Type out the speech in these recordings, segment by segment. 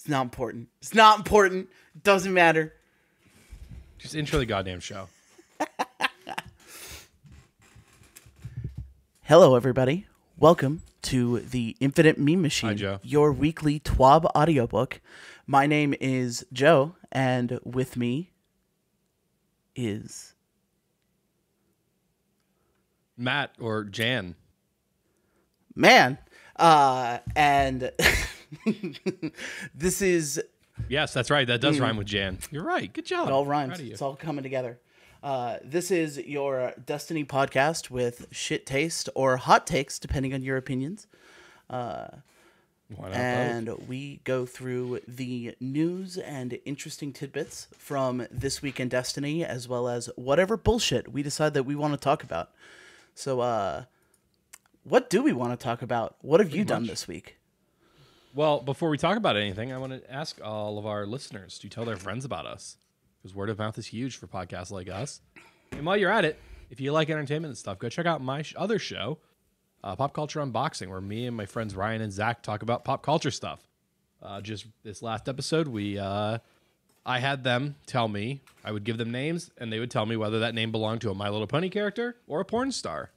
It's not important. It's not important. It doesn't matter. Just intro the goddamn show. Hello, everybody. Welcome to the Infinite Meme Machine, Hi, Joe. your weekly TWAB audiobook. My name is Joe, and with me is... Matt or Jan. Man. And this is... Yes, that's right. That does rhyme with Jan. You're right. Good job. It all Proud rhymes. of you. It's all coming together. This is your Destiny podcast with shit taste or hot takes, depending on your opinions. Why not And both? we go through the news and interesting tidbits from this week in Destiny, as well as whatever bullshit we decide that we want to talk about. So, what do we want to talk about? What have you done this week? Well, before we talk about anything, I want to ask all of our listeners to tell their friends about us, because word of mouth is huge for podcasts like us. And while you're at it, if you like entertainment and stuff, go check out my other show, Pop Culture Unboxing, where me and my friends Ryan and Zach talk about pop culture stuff. Just this last episode, I had them tell me, I would give them names, and they would tell me whether that name belonged to a My Little Pony character or a porn star.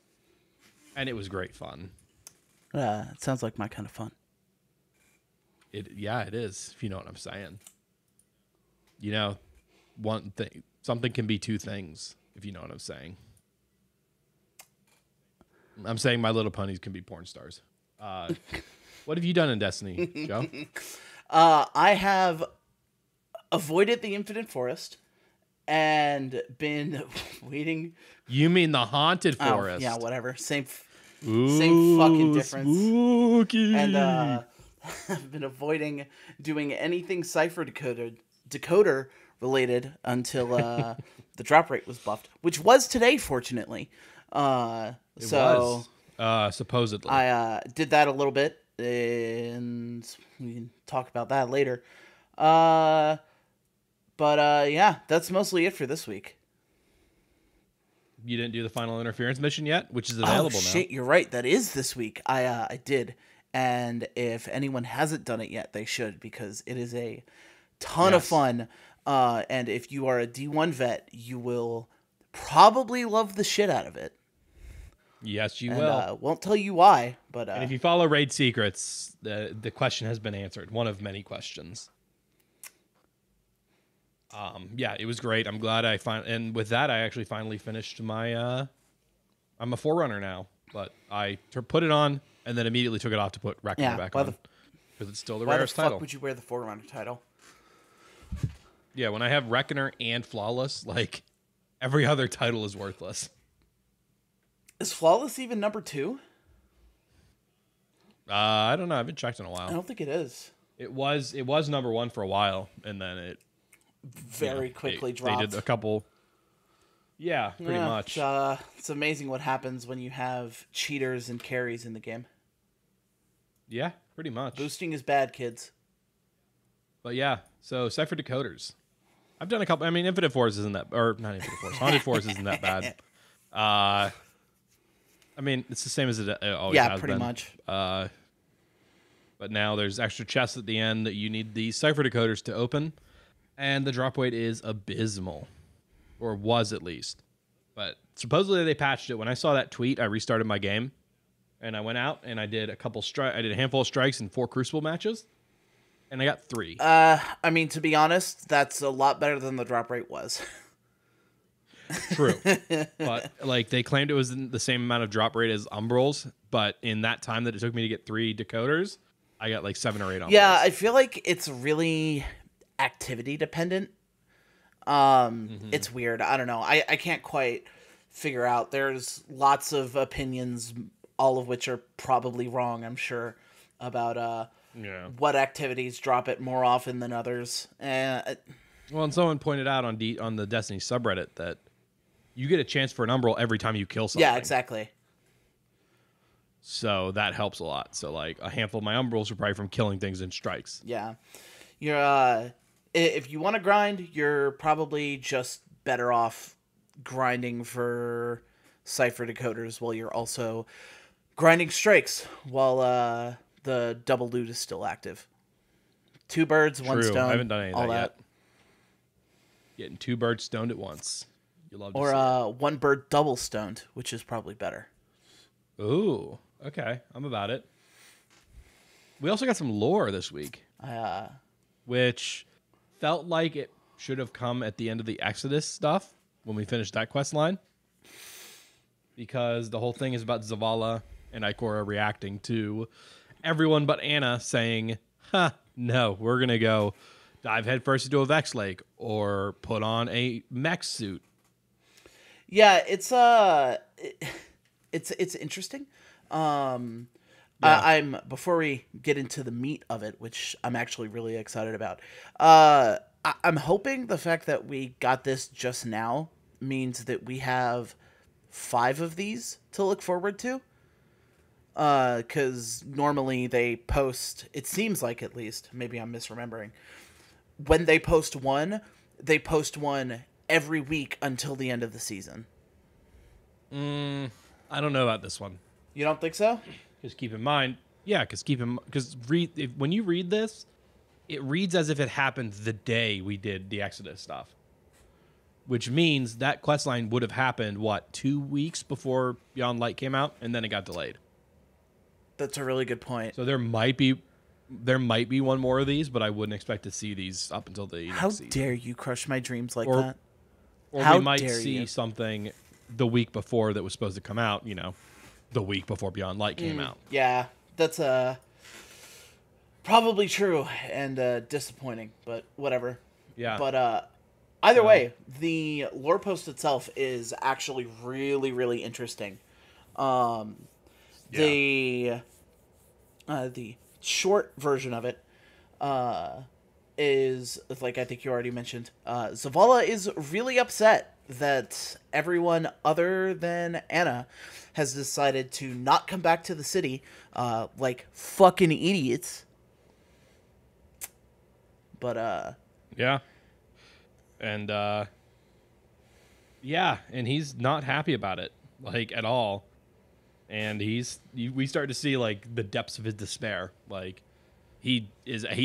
And it was great fun. It sounds like my kind of fun. Yeah, it is, if you know what I'm saying. You know, one thing, something can be two things, if you know what I'm saying. I'm saying My Little Ponies can be porn stars. What have you done in Destiny, Joe? I have avoided the Infinite Forest and been waiting. You mean the Haunted Forest? Yeah, whatever. Same Ooh, fucking difference. Spooky. And I've been avoiding doing anything Cypher decoder related until the drop rate was buffed, which was today, fortunately. Supposedly. I did that a little bit, and we can talk about that later. But yeah, that's mostly it for this week. You didn't do the final interference mission yet, which is available now. Shit, you're right. That is this week. I did. And if anyone hasn't done it yet, they should, because it is a ton of fun. And if you are a D1 vet, you will probably love the shit out of it. Yes, you And, will. won't tell you why, but And if you follow Raid Secrets, the question has been answered. One of many questions. Yeah, it was great. I'm glad and with that, I actually finally finished my, I'm a Forerunner now, but I put it on and then immediately took it off to put Reckoner back on. Because it's still the rarest title. Why the fuck would you wear the Forerunner title? Yeah, when I have Reckoner and Flawless, like, every other title is worthless. Is Flawless even number 2? I don't know. I haven't checked in a while. I don't think it is. It was number 1 for a while, and then it very quickly dropped. They did a couple. Yeah, pretty much. It's amazing what happens when you have cheaters and carries in the game. Yeah, pretty much. Boosting is bad, kids. But yeah, so Cypher decoders. I've done a couple. I mean, Infinite Force isn't that, or not Infinite Force. Haunted Force isn't that bad. I mean, it's the same as it always has been. Yeah, pretty much. But now there's extra chests at the end that you need the Cypher decoders to open, and the drop weight is abysmal, or was at least. But supposedly they patched it. When I saw that tweet, I restarted my game, and I went out and I did I did a handful of strikes in 4 Crucible matches, and I got 3. I mean, to be honest, that's a lot better than the drop rate was. True. But like they claimed it was the same amount of drop rate as Umbrals, but in that time that it took me to get 3 decoders, I got like 7 or 8 Umbrals. Yeah, I feel like it's really activity dependent. It's weird. I don't know. I can't quite figure out. There's lots of opinions, all of which are probably wrong, I'm sure, about what activities drop it more often than others. Well, and someone pointed out on the Destiny subreddit that you get a chance for an Umbral every time you kill something. Yeah, exactly. So that helps a lot. So like a handful of my Umbrals are probably from killing things in strikes. Yeah. You're if you want to grind, you're probably just better off grinding for Cypher decoders while you're also grinding strikes while the double loot is still active. 2 birds, 1 True. stone. I haven't done any of all that yet. Getting 2 birds stoned at once. You love to Or see it. 1 bird double stoned, which is probably better. Ooh, okay. I'm about it. We also got some lore this week, which felt like it should have come at the end of the Exodus stuff when we finished that quest line, because the whole thing is about Zavala and Ikora reacting to everyone but Anna saying, no, we're going to go dive headfirst into a Vex Lake or put on a mech suit. Yeah, it's interesting. Yeah. I'm before we get into the meat of it, which I'm actually really excited about. I'm hoping the fact that we got this just now means that we have 5 of these to look forward to. Because normally they post, it seems like, at least, maybe I'm misremembering, when they post one every week until the end of the season. I don't know about this one. You don't think so? Because keep in mind, when you read this, it reads as if it happened the day we did the Exodus stuff, which means that questline would have happened 2 weeks before Beyond Light came out, and then it got delayed. That's a really good point. So there might be one more of these, but I wouldn't expect to see these up until the next season. How dare you crush my dreams like that? Or How we might dare see you. something the week before that was supposed to come out, the week before Beyond Light came out. Yeah, that's probably true and disappointing, but whatever. Yeah. But either way, the lore post itself is actually really, really interesting. The short version of it is, like I think you already mentioned, Zavala is really upset that everyone other than Anna has decided to not come back to the city like fucking idiots. But yeah. And and he's not happy about it, like, at all. And we start to see, like, the depths of his despair. Like, he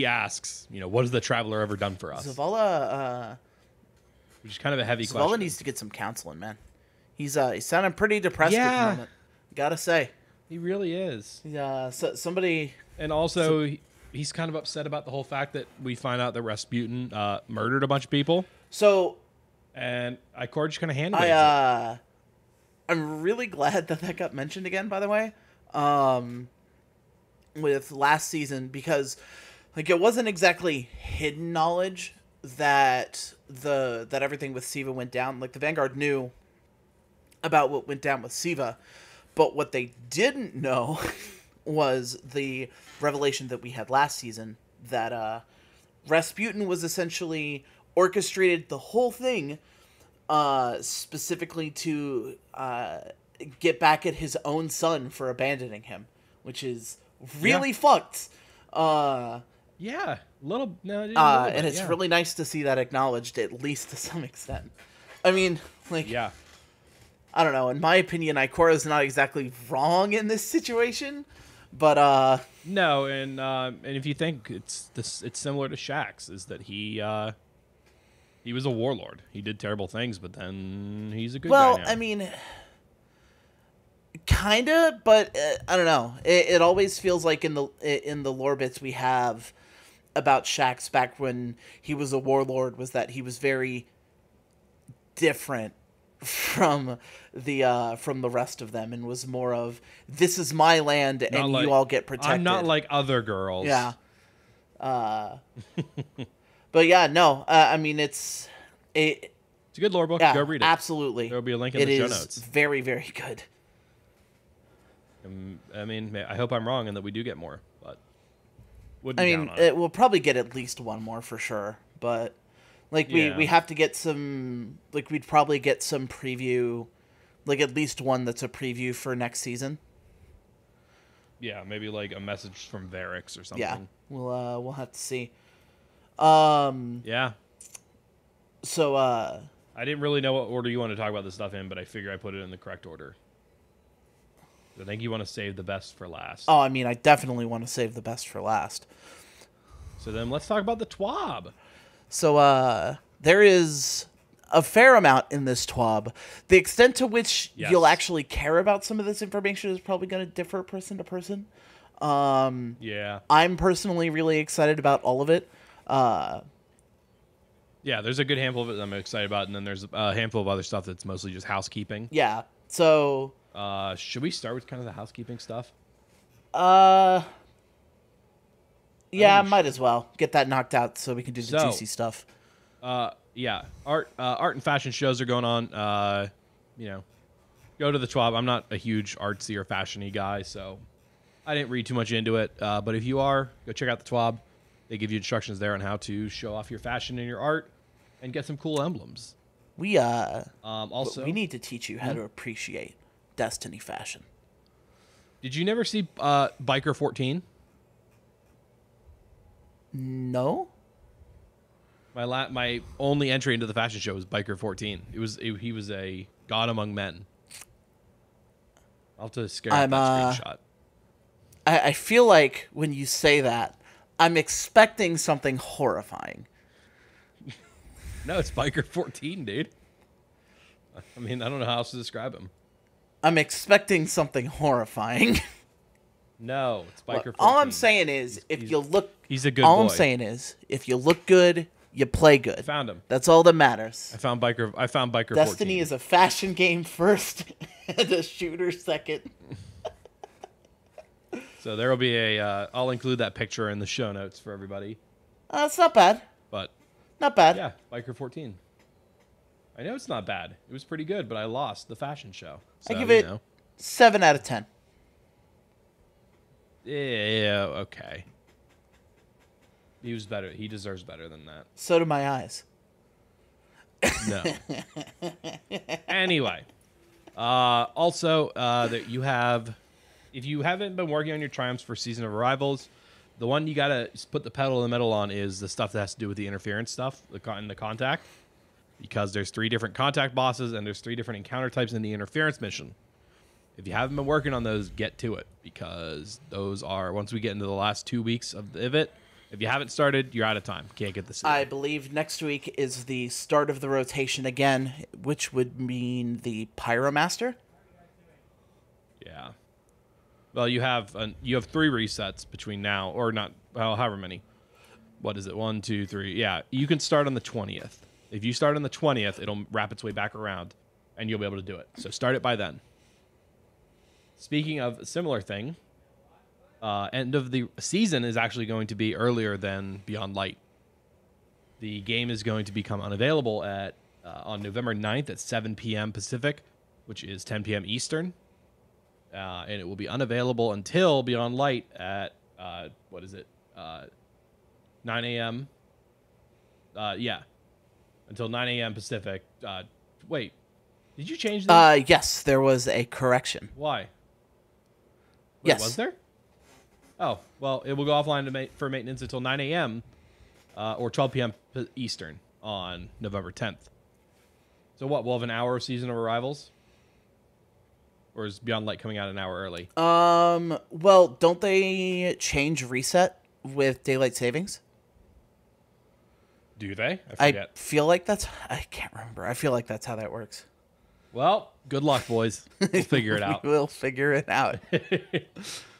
asks, what has the Traveler ever done for us? Zavala Which is kind of a heavy Zavala question. needs to get some counseling, man. He's sounding pretty depressed at the moment. Gotta say. He really is. Yeah, somebody. And also, he's kind of upset about the whole fact that we find out that Rasputin murdered a bunch of people. So. And Ikora just kind of handed it. I'm really glad that got mentioned again, by the way, with last season, because, like, it wasn't exactly hidden knowledge that everything with Siva went down. Like, the Vanguard knew about what went down with Siva, but what they didn't know was the revelation that we had last season, that Rasputin was essentially orchestrated the whole thing specifically to get back at his own son for abandoning him, which is really fucked. And It's really nice to see that acknowledged, at least to some extent. I mean, like, I don't know. In my opinion, Ikora's not exactly wrong in this situation, but no, and if you think it's similar to Shaxx, is that he was a warlord. He did terrible things, but then he's a good guy now. Well, I mean, kinda, but I don't know. It always feels like in the lore bits we have about Shaxx back when he was a warlord was that he was very different from the rest of them, and was more of, this is my land and you all get protected. I'm not like other girls. Yeah. But yeah, no. I mean, it's a good lore book. Yeah, go read it. Absolutely. There'll be a link in the show notes. It is very, very good. I mean, I hope I'm wrong and that we do get more, but we'll probably get at least one more for sure. But like we have to get some. Like, we'd probably get some preview, like at least one that's a preview for next season. Yeah, maybe like a message from Varix or something. Yeah, we'll have to see. Yeah. So, I didn't really know what order you want to talk about this stuff in, but I figure I put it in the correct order. I think you want to save the best for last. Oh, I mean, I definitely want to save the best for last. So then let's talk about the TWAB. So there is a fair amount in this TWAB. The extent to which you'll actually care about some of this information is probably going to differ person to person. Yeah. I'm personally really excited about all of it. Yeah, there's a good handful of it that I'm excited about, and then there's a handful of other stuff that's mostly just housekeeping. Yeah. So should we start with kind of the housekeeping stuff? Yeah, might as well get that knocked out so we can do the juicy stuff. Yeah, art and fashion shows are going on. You know, go to the TWAB. I'm not a huge artsy or fashiony guy, so I didn't read too much into it. But if you are, go check out the TWAB. They give you instructions there on how to show off your fashion and your art and get some cool emblems. We also we need to teach you how to appreciate Destiny fashion. Did you never see Biker 14? No. My only entry into the fashion show was Biker 14. He was a god among men. I'll have to scare up that screenshot. I feel like when you say that, I'm expecting something horrifying. No, it's Biker 14, dude. I mean, I don't know how else to describe him. I'm expecting something horrifying. No, it's Biker 14. All I'm saying is, if you look... He's a good All boy. I'm saying is, if you look good, you play good. I found him. That's all that matters. I found Biker 14. Destiny is a fashion game first and a shooter second. So there will be a... I'll include that picture in the show notes for everybody. It's not bad. But... Not bad. Yeah, Biker 14. I know it's not bad. It was pretty good, but I lost the fashion show. So, I give it 7 out of 10. Yeah, okay. He was better. He deserves better than that. So do my eyes. No. Anyway. Also, that you have... If you haven't been working on your triumphs for Season of Arrivals, the one you gotta put the pedal to the metal on is the stuff that has to do with the interference stuff, the contact. Because there's 3 different contact bosses and there's 3 different encounter types in the interference mission. If you haven't been working on those, get to it. Because those are, once we get into the last 2 weeks of it, if you haven't started, you're out of time. Can't get the season. I believe next week is the start of the rotation again, which would mean the Pyromaster. Yeah. Well, you have 3 resets between now, or not, well, however many. What is it? 1, 2, 3. Yeah, you can start on the 20th. If you start on the 20th, it'll wrap its way back around, and you'll be able to do it. So start it by then. Speaking of a similar thing, end of the season is actually going to be earlier than Beyond Light. The game is going to become unavailable on November 9th at 7 p.m. Pacific, which is 10 p.m. Eastern. And it will be unavailable until Beyond Light at, 9 a.m. Yeah. Until 9 a.m. Pacific. Wait. Did you change that? Yes, there was a correction. Why? Wait, yes. Was there? Oh, well, it will go offline for maintenance until 9 a.m. Or 12 p.m. Eastern on November 10th. So what, we'll have an hour of Season of Arrivals? Or is Beyond Light coming out an hour early? Well, don't they change reset with daylight savings? Do they? I forget. I feel like I can't remember. I feel like that's how that works. Well, good luck, boys. We'll figure it out. We'll figure it out.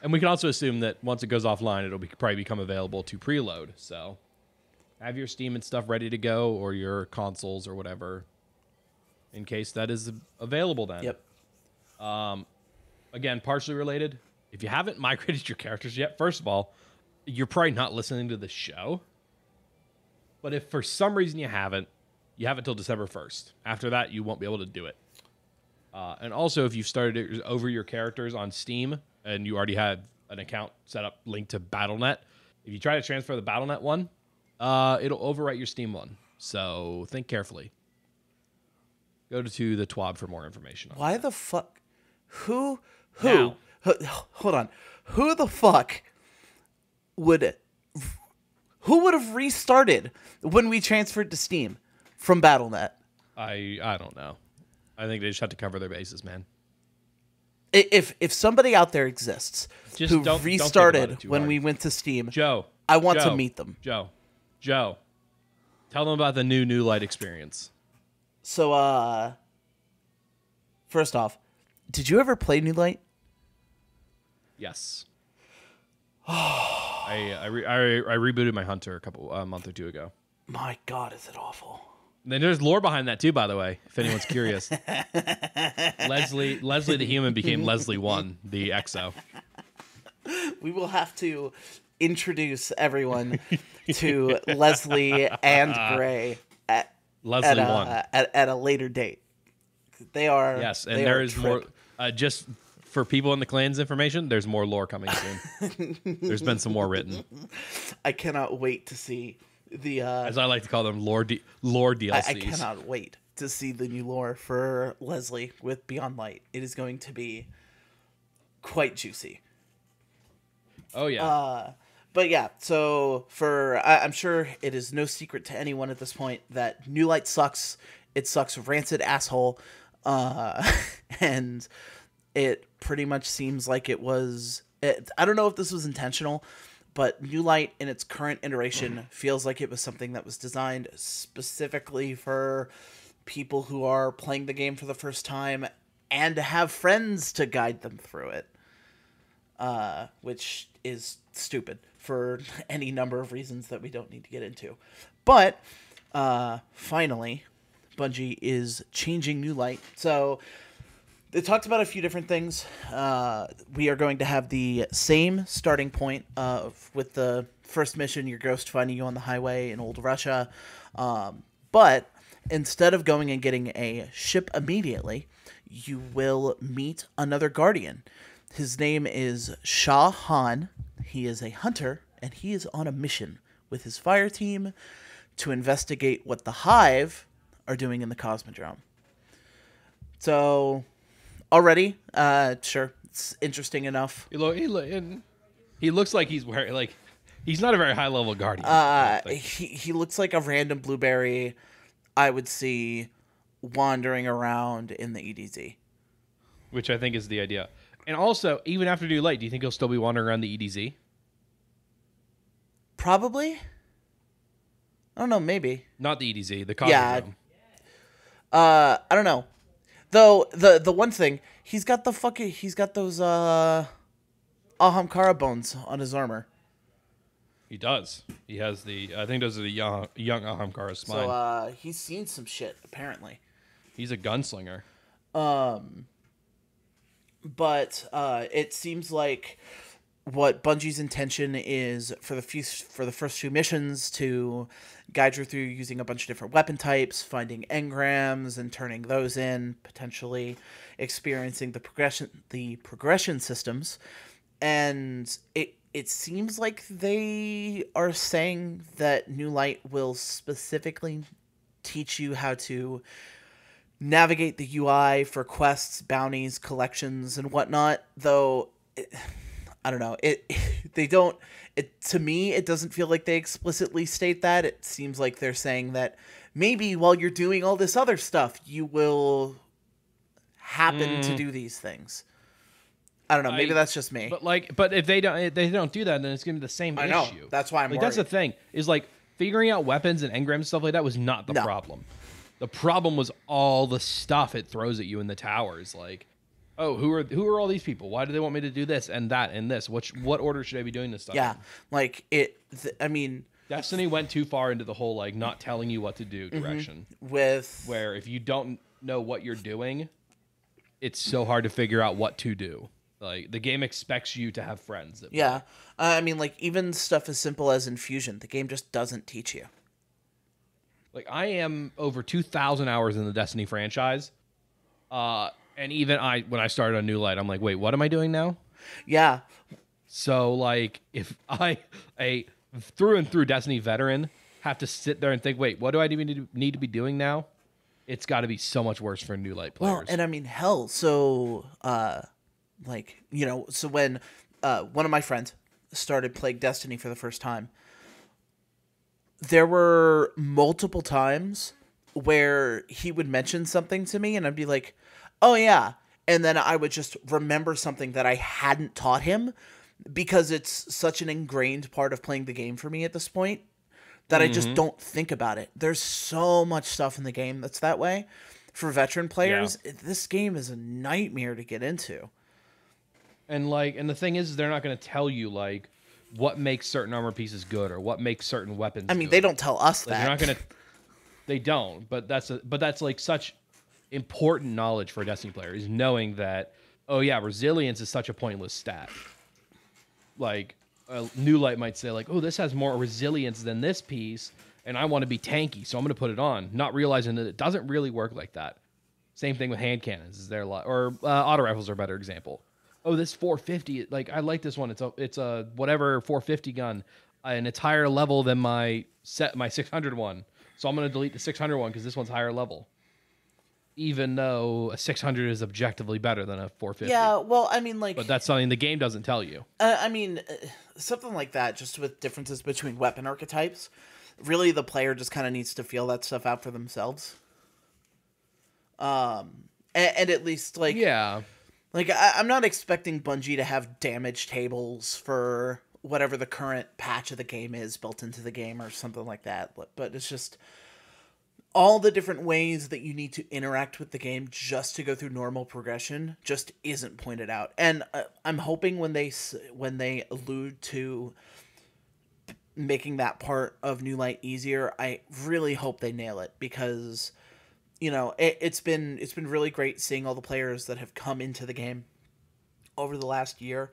And we can also assume that once it goes offline, it'll probably become available to preload. So have your Steam and stuff ready to go, or your consoles or whatever, in case that is available then. Yep. Again, partially related. If you haven't migrated your characters yet, first of all, you're probably not listening to the show. But if for some reason you haven't till December 1st. After that, you won't be able to do it. And also, if you've started over your characters on Steam and you already have an account set up linked to Battle.net, if you try to transfer the Battle.net one, it'll overwrite your Steam one. So think carefully. Go to the TWAB for more information. Why the fuck? Who? Now. Hold on. Who the fuck would... Who would have restarted when we transferred to Steam from Battle.net? I don't know. I think they just have to cover their bases, man. If somebody out there exists Just who don't restarted think about it too when hard. we went to Steam, Joe, I want to meet them. Joe, tell them about the new light experience. So, first off, did you ever play New Light? Yes. I rebooted my Hunter a month or two ago. My God, is it awful? Then there's lore behind that too, by the way, if anyone's curious. Leslie the human became Leslie 1, the EXO. We will have to introduce everyone to Leslie and Gray at a later date. They are and there is more. Just for people in the clan's information, there's more lore coming soon. There's been some more written. I cannot wait to see the as I like to call them, lore DLCs. I cannot wait to see the new lore for Leslie with Beyond Light. It is going to be quite juicy. Oh yeah. But yeah, so I'm sure it is no secret to anyone at this point that New Light sucks. It sucks rancid asshole. And it pretty much seems like it was... I don't know if this was intentional, but New Light in its current iteration feels like it was something that was designed specifically for people who are playing the game for the first time and to have friends to guide them through it. Which is stupid for any number of reasons that we don't need to get into. But finally, Bungie is changing New Light. So they talked about a few different things. We are going to have the same starting point with the first mission, your ghost finding you on the highway in Old Russia. But instead of going and getting a ship immediately, you will meet another Guardian. His name is Shah Han. He is a hunter, and he is on a mission with his fire team to investigate what the Hive are doing in the Cosmodrome. So, already, sure, it's interesting enough. He looks like he's wearing, he's not a very high-level Guardian. He looks like a random blueberry I would see wandering around in the EDZ. Which I think is the idea. And also, even after New Light, do you think he'll still be wandering around the EDZ? Probably. I don't know, maybe. Not the EDZ, the Cosmodrome. Yeah. I don't know. Though the one thing, he's got those Ahamkara bones on his armor. He does. He has I think those are the young Ahamkara spine. So he's seen some shit, apparently. He's a gunslinger. But it seems like what Bungie's intention is for the first few missions to guide you through using a bunch of different weapon types, finding engrams and turning those in, potentially experiencing the progression systems. And it seems like they are saying that New Light will specifically teach you how to navigate the UI for quests, bounties, collections, and whatnot. Though, I don't know. To me, it doesn't feel like they explicitly state that. It seems like they're saying that maybe while you're doing all this other stuff, you will happen to do these things. I don't know. Maybe that's just me. But if they don't do that, then it's gonna be the same issue. I know. That's why I'm worried. That's the thing. Is figuring out weapons and engrams and stuff like that was not the problem. The problem was all the stuff it throws at you in the towers. Oh, who are all these people? Why do they want me to do this and that and this? What order should I be doing this stuff? Yeah, in? Destiny went too far into the whole not telling you what to do direction. Where if you don't know what you're doing, it's so hard to figure out what to do. The game expects you to have friends. Yeah, even stuff as simple as infusion, the game just doesn't teach you. I am over 2,000 hours in the Destiny franchise. And even when I started on New Light, I'm like, wait, what am I doing now? Yeah. So, if I, a through and through Destiny veteran, have to sit there and think, wait, what do I need to be doing now? It's got to be so much worse for New Light players. Well, and hell, so, so when one of my friends started playing Destiny for the first time, there were multiple times where he would mention something to me and I'd be like, oh yeah. And then I would just remember something that I hadn't taught him because it's such an ingrained part of playing the game for me at this point that I just don't think about it. There's so much stuff in the game that's that way. For veteran players, this game is a nightmare to get into. And the thing is they're not going to tell you like what makes certain armor pieces good or what makes certain weapons I mean, good. they don't tell us that. They're not going to. They don't. But that's like such important knowledge for a Destiny player is knowing that. Oh yeah, resilience is such a pointless stat. Like a new light might say like, oh, this has more resilience than this piece, and I want to be tanky, so I'm going to put it on, not realizing that it doesn't really work like that. Same thing with hand cannons. Is there a lot, or auto rifles are a better example. Oh, this 450, like I like this one. It's a whatever 450 gun, and it's higher level than my 600 one. So I'm going to delete the 600 one because this one's higher level. Even though a 600 is objectively better than a 450. Yeah, well, I mean, like... But that's something the game doesn't tell you. I mean, something like that, just with differences between weapon archetypes, really the player just kind of needs to feel that stuff out for themselves. And at least, like... Yeah. Like, I'm not expecting Bungie to have damage tables for whatever the current patch of the game is built into the game or something like that. But it's just... all the different ways that you need to interact with the game just to go through normal progression just isn't pointed out. And I'm hoping when they allude to making that part of New Light easier, I really hope they nail it, because, you know, it's been really great seeing all the players that have come into the game over the last year,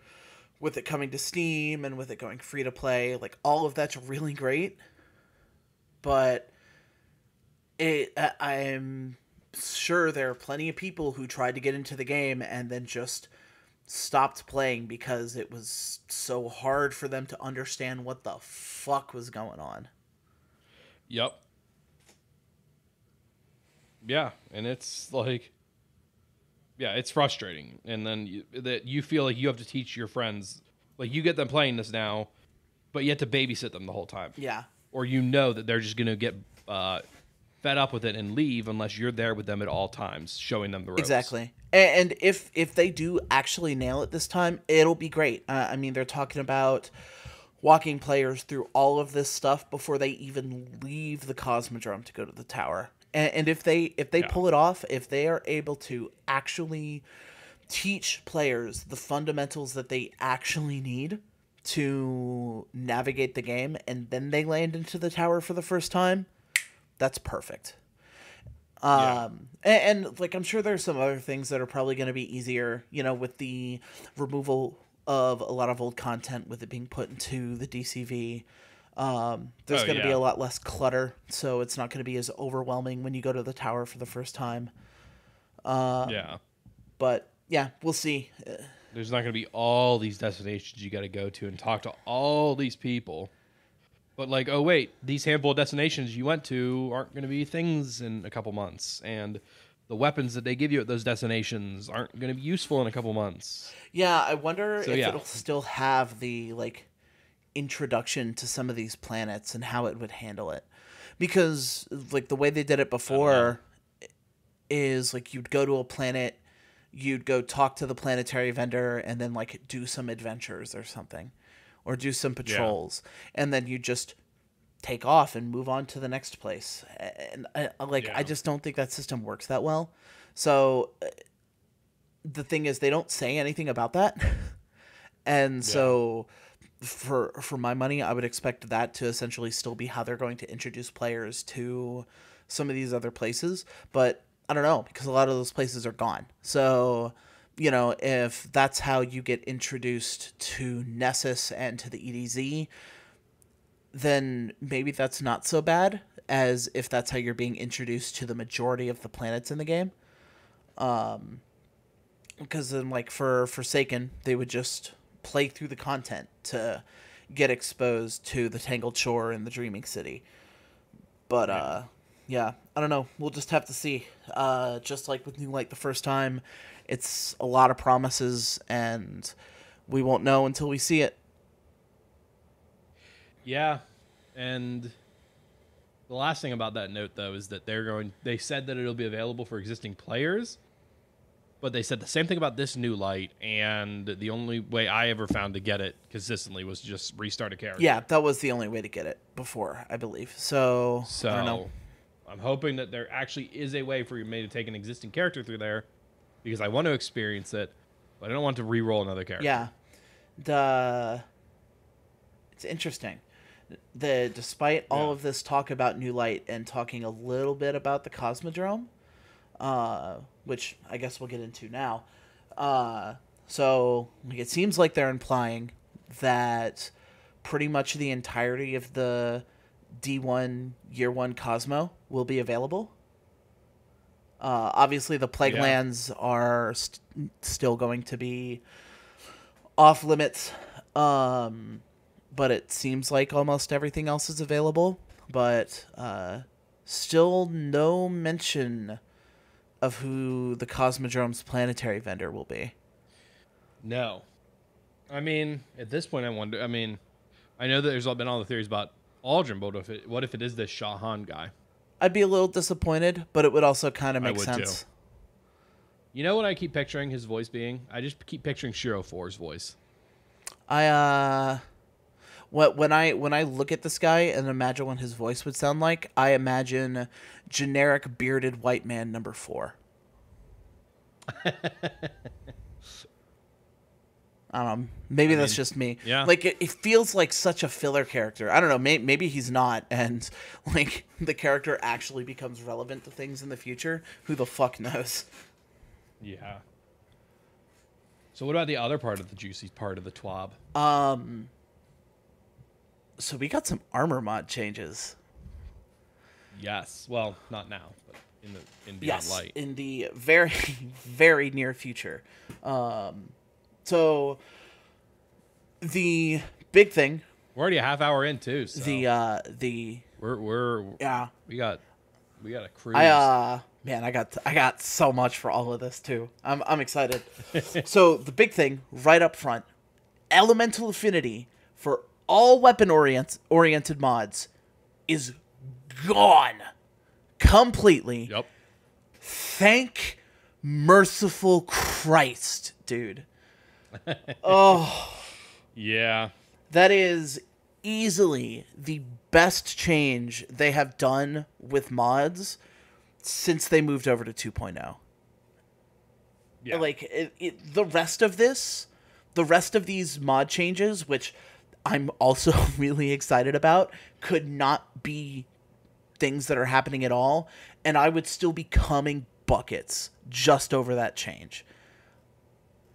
with it coming to Steam and with it going free to play. Like, all of that's really great, but I'm sure there are plenty of people who tried to get into the game and then just stopped playing because it was so hard for them to understand what the fuck was going on. Yep. Yeah, and it's like, yeah, it's frustrating. And then you feel like you have to teach your friends, like you get them playing this now, but you have to babysit them the whole time. Yeah. Or you know that they're just going to get fed up with it and leave unless you're there with them at all times, showing them the ropes. Exactly. And if they do actually nail it this time, it'll be great. I mean, they're talking about walking players through all of this stuff before they even leave the Cosmodrome to go to the tower. And if they pull it off, if they are able to actually teach players the fundamentals that they actually need to navigate the game, and then they land into the tower for the first time, that's perfect. And like, I'm sure there's some other things that are probably going to be easier, you know, with the removal of a lot of old content, with it being put into the DCV. There's going to be a lot less clutter, so it's not going to be as overwhelming when you go to the tower for the first time. But yeah, we'll see. There's not going to be all these destinations you got to go to and talk to all these people. But like, oh wait, these handful of destinations you went to aren't going to be things in a couple months, and the weapons that they give you at those destinations aren't going to be useful in a couple months. Yeah, I wonder if it'll still have the like introduction to some of these planets and how it would handle it, because like the way they did it before is like you'd go to a planet, you'd go talk to the planetary vendor, and then like do some adventures or something, or do some patrols, and then you just take off and move on to the next place. And I just don't think that system works that well. So the thing is, they don't say anything about that. And so for my money, I would expect that to essentially still be how they're going to introduce players to some of these other places. But I don't know, because a lot of those places are gone. So, you know, if that's how you get introduced to Nessus and to the EDZ, then maybe that's not so bad as if that's how you're being introduced to the majority of the planets in the game. Because then, like, for Forsaken, they would just play through the content to get exposed to the Tangled Shore and the Dreaming City. But, yeah, I don't know. We'll just have to see. Just like with New Light the first time, it's a lot of promises, and we won't know until we see it. Yeah, and the last thing about that note, though, is that they said that it'll be available for existing players, But they said the same thing about this new light, and the only way I ever found to get it consistently was just restart a character. Yeah, that was the only way to get it before, I believe. So I don't know. I'm hoping that there actually is a way for me to take an existing character through there, because I want to experience it, but I don't want to re-roll another character. Yeah. It's interesting. Despite all of this talk about New Light and talking a little bit about the Cosmodrome, which I guess we'll get into now. So it seems like they're implying that pretty much the entirety of the D1 Year 1 Cosmo will be available. Obviously, the Plague Lands are still going to be off limits, but it seems like almost everything else is available. But still no mention of who the Cosmodrome's planetary vendor will be. No. I mean, at this point, I wonder. I mean, I know that there's been all the theories about Aldrin, but what if it is this Shahan guy? I'd be a little disappointed, but it would also kind of make sense. Too. You know what I keep picturing his voice being? I just keep picturing Shiro 4's voice. When I look at this guy and imagine what his voice would sound like, I imagine generic bearded white man number 4. I don't know. Maybe that's just me. Yeah. Like, it feels like such a filler character. I don't know. Maybe he's not, and like the character actually becomes relevant to things in the future. Who the fuck knows? Yeah. So what about the other part of the juicy part of the TWAB? So we got some armor mod changes. Yes. Well, not now, but in Beyond Light. In the very, very near future. So the big thing. We're already a half hour in too. So we're we got a cruise. Man, I got so much for all of this too. I'm excited. So the big thing right up front, elemental affinity for all weapon oriented mods is gone completely. Yep. Thank merciful Christ, dude. Oh. Yeah. That is easily the best change they have done with mods since they moved over to 2.0. Yeah. Like, the rest of these mod changes, which I'm also really excited about, could not be things that are happening at all, and I would still be coming buckets just over that change.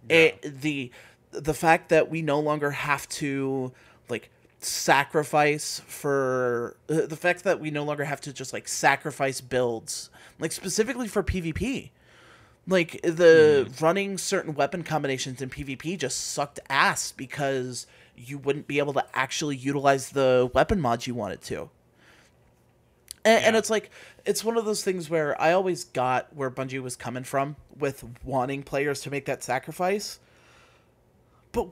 Yeah. The fact that we no longer have to like sacrifice for the fact that we no longer have to just like sacrifice builds, like specifically for PvP. Like the running certain weapon combinations in PvP just sucked ass because you wouldn't be able to actually utilize the weapon mods you wanted to. And it's like, it's one of those things where I always got where Bungie was coming from with wanting players to make that sacrifice. But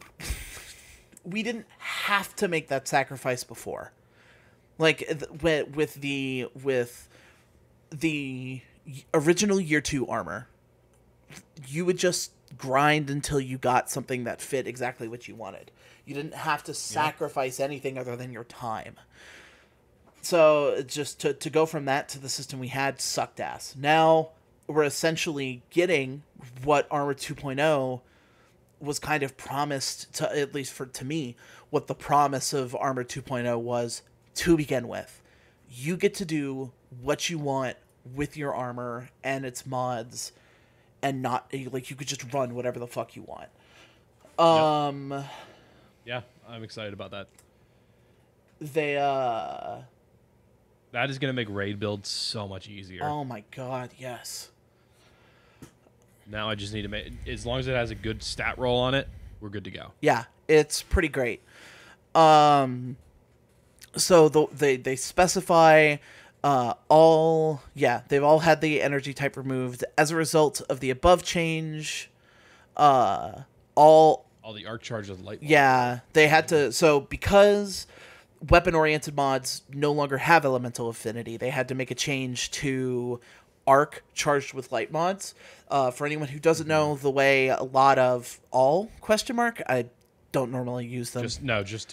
we didn't have to make that sacrifice before. Like, with the original Year 2 armor, you would just grind until you got something that fit exactly what you wanted. You didn't have to sacrifice anything other than your time. So just to go from that to the system we had sucked ass. Now we're essentially getting what Armor 2.0 was kind of promised to, at least to me, what the promise of Armor 2.0 was to begin with. You get to do what you want with your armor and its mods, and not like you could just run whatever the fuck you want. Yeah, I'm excited about that. That is going to make raid builds so much easier. Oh my god, yes. Now I just need to make, as long as it has a good stat roll on it, we're good to go. Yeah, it's pretty great. So they specify they've all had the energy type removed as a result of the above change. All the arc charges light. Yeah, they had to, so because weapon-oriented mods no longer have elemental affinity, they had to make a change to arc charged with light mods. For anyone who doesn't know, the way a lot of all question mark, I don't normally use them. Just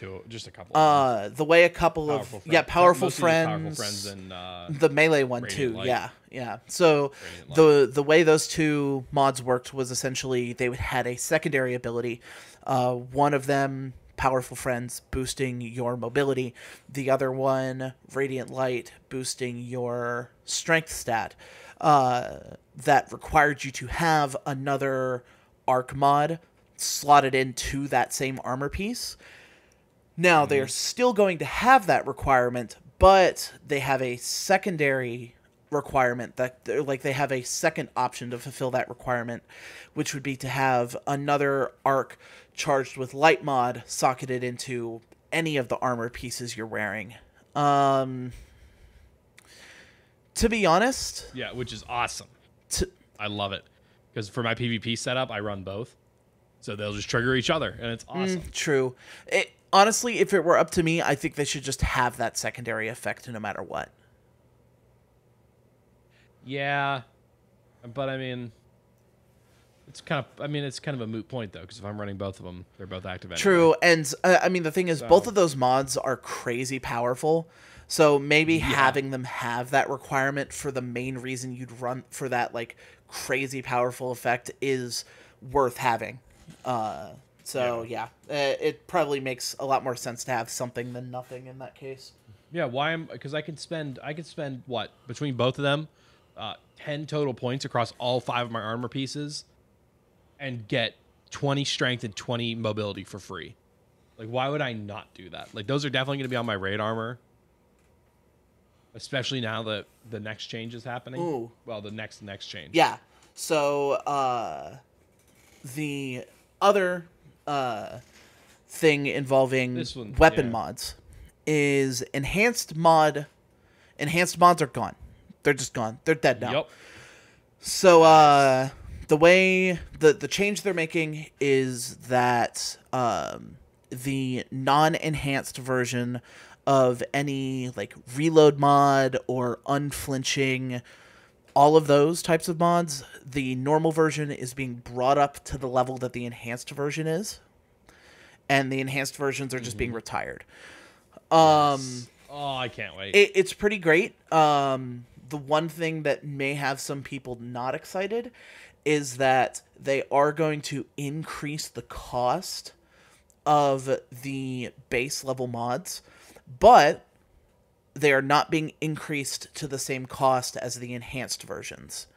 a couple. Of them. The way a couple Powerful of powerful friends, and and the melee one Radiant too. Light. Yeah. So the way those two mods worked was essentially they had a secondary ability. One of them, powerful friends, boosting your mobility. The other one, Radiant Light, boosting your strength stat. That required you to have another arc mod slotted into that same armor piece. Now, they are still going to have that requirement, but they have a secondary requirement that, like, they have a second option to fulfill that requirement, which would be to have another arc charged with light mod socketed into any of the armor pieces you're wearing. To be honest... Yeah, which is awesome. I love it. Because for my PvP setup, I run both. So they'll just trigger each other, and it's awesome. True. Honestly, if it were up to me, I think they should just have that secondary effect no matter what. Yeah, but I mean, it's kind of a moot point though, because if I'm running both of them, they're both active. Anyway. True, and I mean the thing is, both of those mods are crazy powerful. So maybe having them have that requirement for the main reason you'd run for that like crazy powerful effect is worth having. It probably makes a lot more sense to have something than nothing in that case. Yeah, because I could spend what between both of them, 10 total points across all 5 of my armor pieces, and get 20 strength and 20 mobility for free. Like, why would I not do that? Like, those are definitely going to be on my raid armor, especially now that the next change is happening. Ooh. Well, the next change. Yeah. So the other thing involving weapon mods is enhanced mods are gone. They're just gone. They're dead now. Yep. So the way the change they're making is that the non-enhanced version of any like reload mod or unflinching, all of those types of mods, the normal version is being brought up to the level that the enhanced version is, and the enhanced versions are just being retired. Yes. Oh, I can't wait. It's pretty great. The one thing that may have some people not excited is that they are going to increase the cost of the base level mods, but they are not being increased to the same cost as the enhanced versions.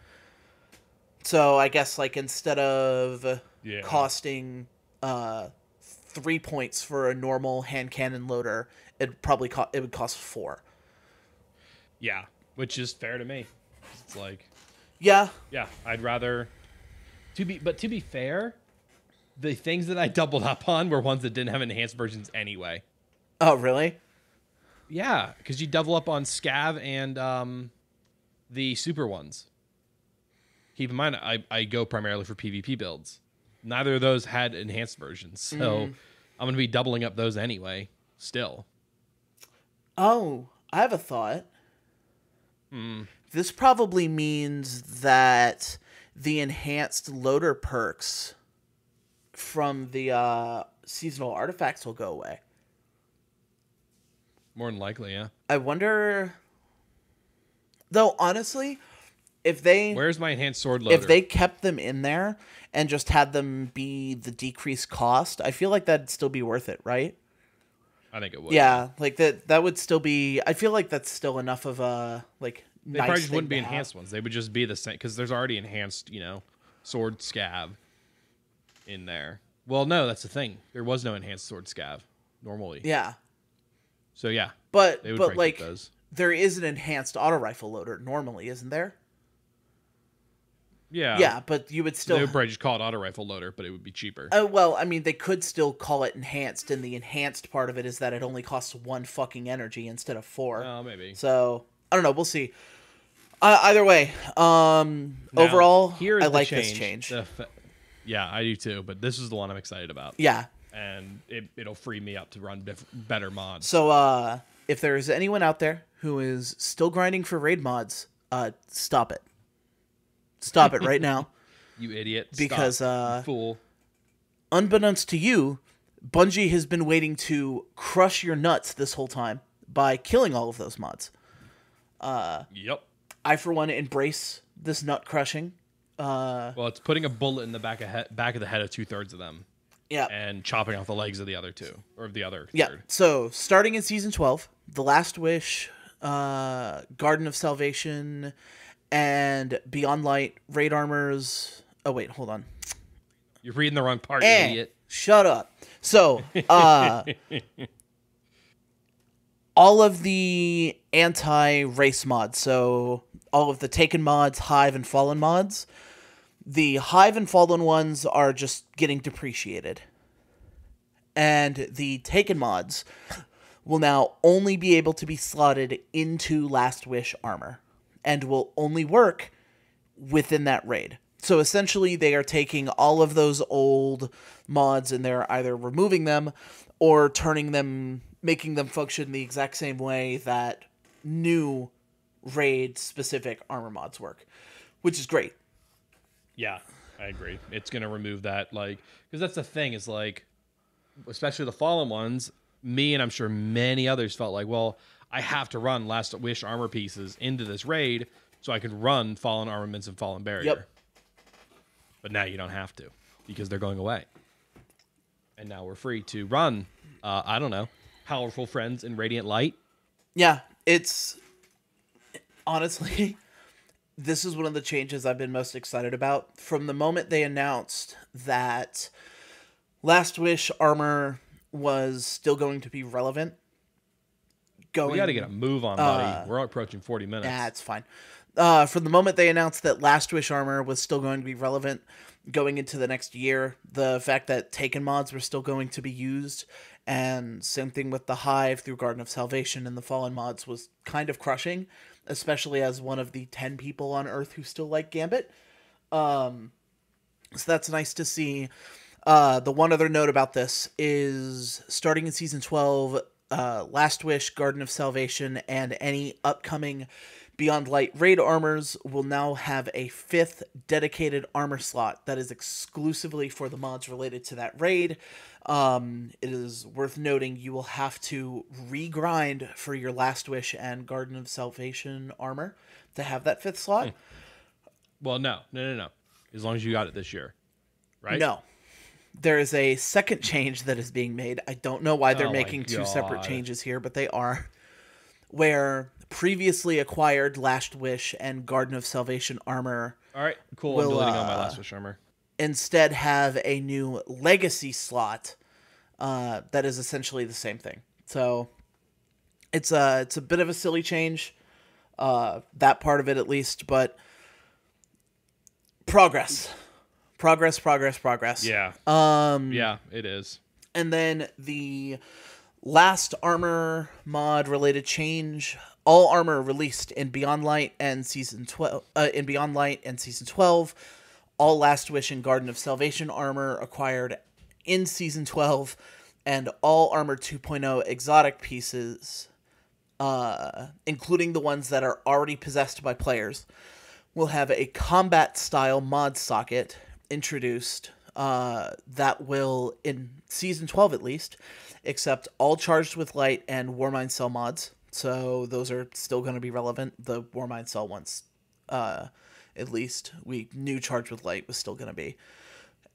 So I guess like instead of costing 3 points for a normal hand cannon loader, it would cost 4. Yeah, which is fair to me. It's like yeah, I'd rather to be fair, the things that I doubled up on were ones that didn't have enhanced versions anyway. Oh, really? Yeah, because you double up on Scav and the super ones. Keep in mind, I go primarily for PvP builds. Neither of those had enhanced versions, so I'm going to be doubling up those anyway, still. Oh, I have a thought. This probably means that the enhanced loader perks from the seasonal artifacts will go away. More than likely, yeah. I wonder... Though, honestly, if they... Where's my enhanced sword loader? If they kept them in there and just had them be the decreased cost, I feel like that'd still be worth it, right? I think it would. Yeah, like that would still be... I feel like that's still enough of a, like, They nice probably just wouldn't be thing to enhanced have. ones. They would just be the same, because there's already enhanced, sword scav in there. Well, no, that's the thing. There was no enhanced sword scav normally. Yeah. So, yeah. But they would like, those. there is an enhanced auto rifle loader normally, isn't there? Yeah. Yeah, but you would still... They would probably just call it auto rifle loader, but it would be cheaper. Well, I mean, they could still call it enhanced, and the enhanced part of it is that it only costs 1 fucking energy instead of 4. Oh, maybe. So, I don't know. We'll see. Either way, overall, I like this change. Yeah, I do too, but this is the one I'm excited about. Yeah. And it'll free me up to run better mods. So, if there's anyone out there who is still grinding for raid mods, stop it. Stop it right now. You idiot. Because, Stop. You fool. Unbeknownst to you, Bungie has been waiting to crush your nuts this whole time by killing all of those mods. Yep. I, for one, embrace this nut crushing. Well, it's putting a bullet in the back of the head of 2/3 of them. Yeah. And chopping off the legs of the other two, or the other Yeah. third. So, starting in Season 12, The Last Wish, Garden of Salvation, and Beyond Light, Raid Armors... Oh, wait, hold on. You're reading the wrong part, you idiot. Shut up. So, all of the anti-race mods, so all of the Taken mods, Hive, and Fallen mods, the Hive and Fallen ones are just getting depreciated. And the Taken mods will now only be able to be slotted into Last Wish armor, and will only work within that raid. So essentially, they are taking all of those old mods and they're either removing them or making them function the exact same way that new raid-specific armor mods work, which is great. Yeah, I agree. It's going to remove that, because that's the thing, is especially the Fallen ones, me and I'm sure many others felt like, well, I have to run Last Wish armor pieces into this raid so I can run Fallen armaments and Fallen barrier. Yep. But now you don't have to, because they're going away. And now we're free to run, I don't know, Powerful Friends in Radiant Light. Yeah, it's... Honestly, this is one of the changes I've been most excited about. From the moment they announced that Last Wish armor was still going to be relevant... We got to get a move on, buddy. We're approaching 40 minutes. Yeah, it's fine. From the moment they announced that Last Wish armor was still going to be relevant going into the next year, the fact that Taken mods were still going to be used, and same thing with the Hive through Garden of Salvation and the Fallen mods was kind of crushing, especially as one of the 10 people on Earth who still like Gambit. So that's nice to see. The one other note about this is starting in Season 12, Last Wish, Garden of Salvation, and any upcoming Beyond Light raid armors will now have a 5th dedicated armor slot that is exclusively for the mods related to that raid. It is worth noting you will have to regrind for your Last Wish and Garden of Salvation armor to have that 5th slot. Well, no. As long as you got it this year, right? No. There is a second change that is being made. I don't know why they're making two separate changes here, but they are. Where previously acquired Last Wish and Garden of Salvation armor... All right, cool. I'm deleting all my Last Wish armor. Instead have a new Legacy slot that is essentially the same thing. So it's a bit of a silly change, that part of it at least, but progress. Progress. Yeah. Yeah, it is. And then the last armor mod related change: all armor released in Beyond Light and Season 12. All Last Wish and Garden of Salvation armor acquired in Season 12, and all Armor 2.0 exotic pieces, including the ones that are already possessed by players, will have a combat-style mod socket introduced that will, in Season 12 at least, accept all Charged with Light and Warmind Cell mods. So those are still going to be relevant. The Warmind Cell ones, at least, we knew Charged with Light was still going to be.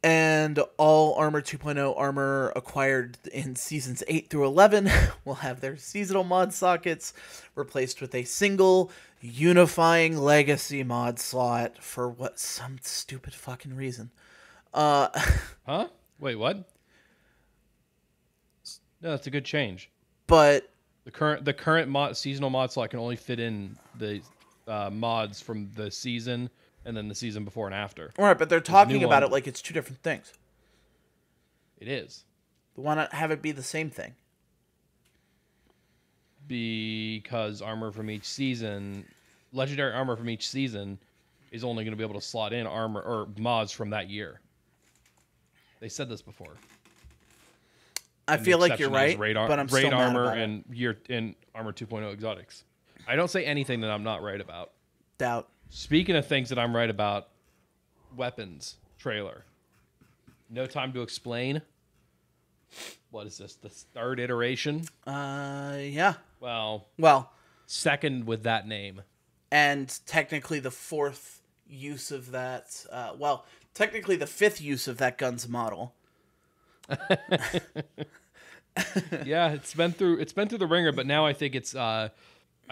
And all Armor 2.0 armor acquired in Seasons 8 through 11 will have their seasonal mod sockets replaced with a single unifying Legacy mod slot for some stupid fucking reason. Huh? Wait, what? No, that's a good change. But the current seasonal mod slot can only fit in the mods from the season and then the season before and after. All right, but they're talking about it like it's two different things. It is. Why not have it be the same thing? Because armor from each season, legendary armor from each season, is only going to be able to slot in armor or mods from that year. They said this before. I feel like you're right, but I'm still mad armor about and Armor 2.0 exotics. I don't say anything that I'm not right about. Doubt. Speaking of things that I'm right about, weapons trailer. No Time to Explain. What is this? The third iteration? Yeah. Well, second with that name. And technically the fourth use of that. Technically the fifth use of that gun's model. Yeah, it's been through the ringer, but now I think it's I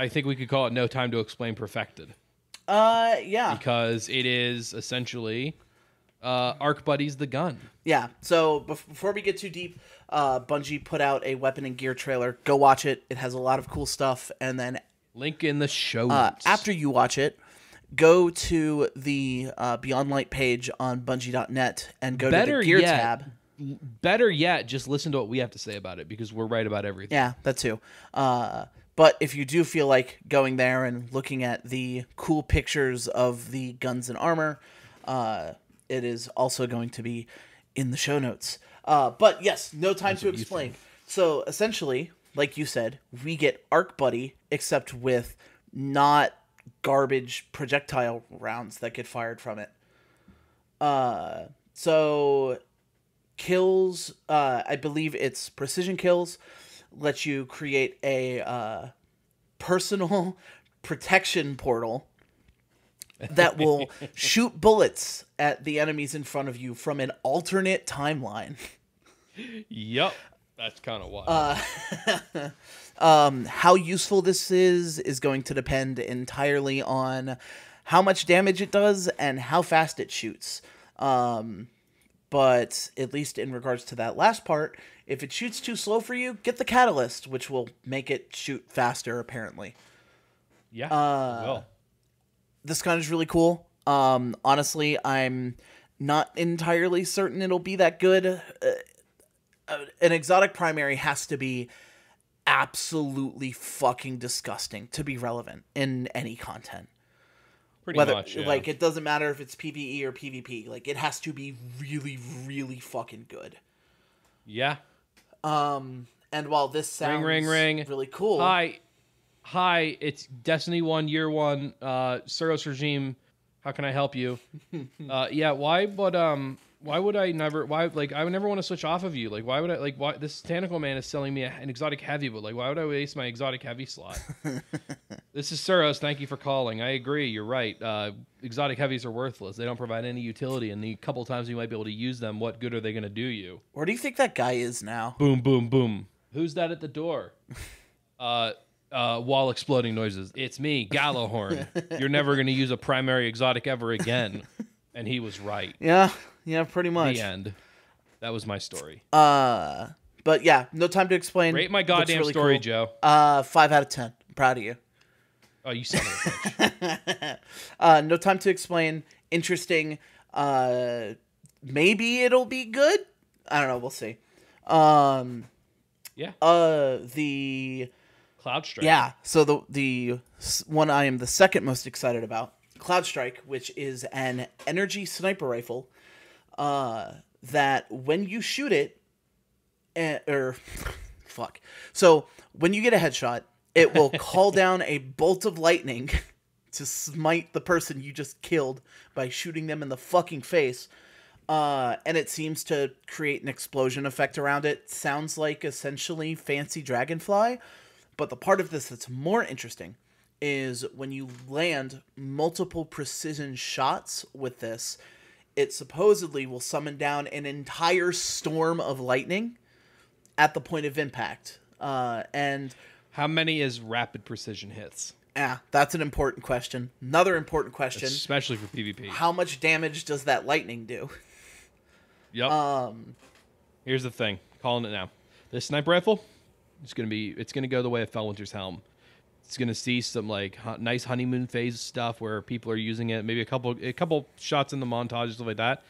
think we could call it No Time to Explain perfected. Yeah. Because it is essentially Arc Buddy's the gun. Yeah. So before we get too deep, Bungie put out a weapon and gear trailer. Go watch it. It has a lot of cool stuff. And then link in the show notes. After you watch it, go to the Beyond Light page on Bungie.net and go to the gear tab. Better yet, just listen to what we have to say about it because we're right about everything. Yeah, that too. But if you do feel like going there and looking at the cool pictures of the guns and armor, it is also going to be in the show notes. But yes, No Time to Explain. So essentially, like you said, we get Arc Buddy, except with not garbage projectile rounds that get fired from it. So kills, I believe it's precision kills, lets you create a personal protection portal that will shoot bullets at the enemies in front of you from an alternate timeline. Yep. That's kind of wild. How useful this is going to depend entirely on how much damage it does and how fast it shoots. But at least in regards to that last part, if it shoots too slow for you, get the catalyst, which will make it shoot faster, apparently. Yeah, well. This gun is really cool. Honestly, I'm not entirely certain it'll be that good. An exotic primary has to be absolutely fucking disgusting to be relevant in any content. Pretty much, yeah. Like, it doesn't matter if it's PvE or PvP. Like, it has to be really, really fucking good. Yeah. And while this sounds ring. really cool... Hi, it's Destiny 1, Year 1, Suros Regime. How can I help you? Yeah, why would I never, I would never want to switch off of you. Like, why would I, why, this Tentacle Man is selling me an exotic heavy, but, why would I waste my exotic heavy slot? This is Suros, thank you for calling. I agree, you're right. Exotic heavies are worthless. They don't provide any utility, and the couple times you might be able to use them, what good are they going to do you? Where do you think that guy is now? Boom, boom, boom. Who's that at the door? Wall exploding noises. It's me, Gallowhorn. You're never going to use a primary exotic ever again. And he was right. Yeah, pretty much. The end. That was my story. But yeah, No Time to Explain. Rate my goddamn really story, cool. Joe. 5 out of 10. I'm proud of you. Oh, you son of a bitch. No Time to Explain. Interesting. Maybe it'll be good. I don't know. We'll see. Yeah. The Cloud Strike. Yeah. So the one I am the second most excited about, Cloud Strike, which is an energy sniper rifle, that when you shoot it, So when you get a headshot, it will call down a bolt of lightning to smite the person you just killed by shooting them in the fucking face. And it seems to create an explosion effect around it. Sounds like essentially Fancy Dragonfly. But the part of this that's more interesting is when you land multiple precision shots with this, it supposedly will summon down an entire storm of lightning at the point of impact. And how many is rapid precision hits? Yeah, that's an important question. Another important question, especially for PvP. How much damage does that lightning do? Yep. Here's the thing. Calling it now. This sniper rifle, it's gonna go the way of Fellwinter's Helm. It's gonna see some nice honeymoon phase stuff where people are using it, maybe a couple shots in the montage, stuff like that,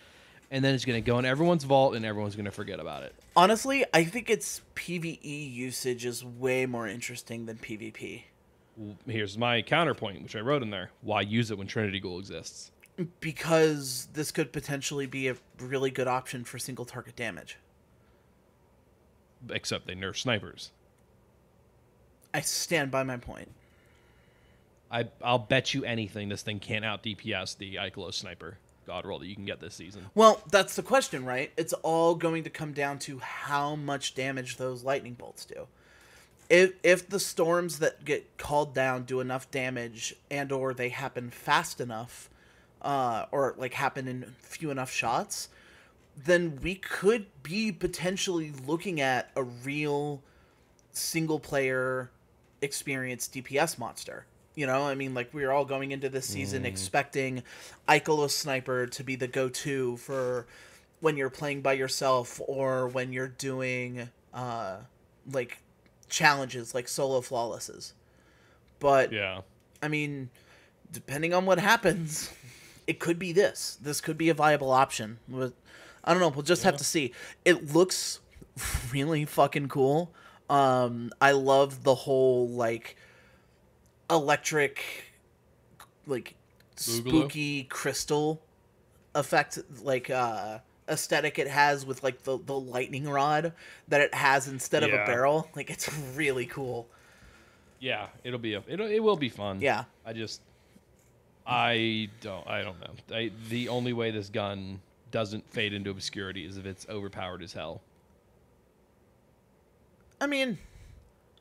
and then it's gonna go in everyone's vault and everyone's gonna forget about it. Honestly, I think its PvE usage is way more interesting than PvP. Here's my counterpoint, which I wrote in there. Why use it when Trinity Ghoul exists? Because this could potentially be a really good option for single target damage. Except they nerf snipers. I stand by my point. I'll bet you anything this thing can't out DPS the Ikelos sniper. god roll that you can get this season. Well, that's the question, right? It's all going to come down to how much damage those lightning bolts do. If the storms that get called down do enough damage, and or they happen fast enough, or like happen in few enough shots, then we could be potentially looking at a real single player experience DPS monster. You know, I mean, like, we're all going into this season expecting Ikelos Sniper to be the go-to for when you're playing by yourself or when you're doing, like, challenges like solo flawlesses. But, Yeah. I mean, depending on what happens, it could be this. This could be a viable option. I don't know. We'll just have to see. It looks really fucking cool. I love the whole, like, electric, like, spooky crystal effect, like, aesthetic it has with, like, the lightning rod that it has instead of a barrel. Like, it's really cool. Yeah, it will be fun. Yeah. I don't know. The only way this gun doesn't fade into obscurity is if it's overpowered as hell. I mean,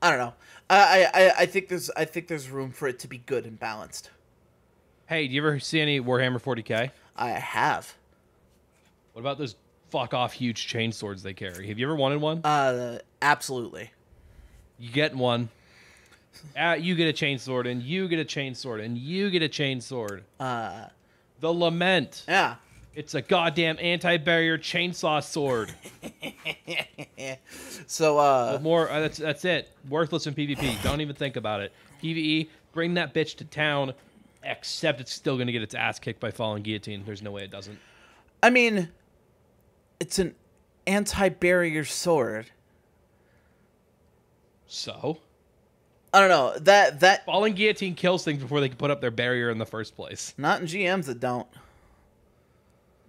I don't know. I think there's room for it to be good and balanced. Hey, do you ever see any Warhammer 40K? I have. What about those fuck off huge chain swords they carry? Have you ever wanted one? Absolutely. You get one. You get a chain sword, and you get a chain sword, and you get a chain sword. The Lament. Yeah. It's a goddamn anti-barrier chainsaw sword. So, more. That's it. Worthless in PvP. Don't even think about it. PvE, bring that bitch to town. Except it's still going to get its ass kicked by Fallen Guillotine. There's no way it doesn't. I mean, it's an anti-barrier sword. So? I don't know. That Fallen Guillotine kills things before they can put up their barrier in the first place. Not in GMs that don't.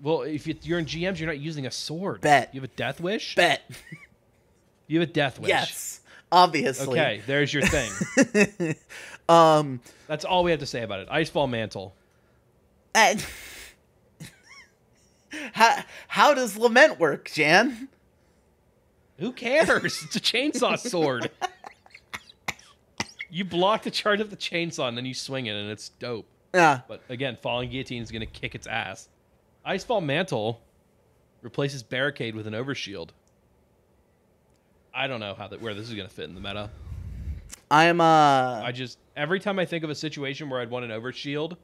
Well, if you're in GMs, you're not using a sword. Bet. You have a death wish? Bet. You have a death wish. Yes. Obviously. Okay, there's your thing. That's all we have to say about it. Icefall Mantle. How does Lament work, Jan? Who cares? It's a chainsaw sword. You block the charge of the chainsaw and then you swing it and it's dope. Yeah. But again, Fallen Guillotine is going to kick its ass. Icefall Mantle replaces Barricade with an Overshield. I don't know where this is going to fit in the meta. Every time I think of a situation where I'd want an Overshield,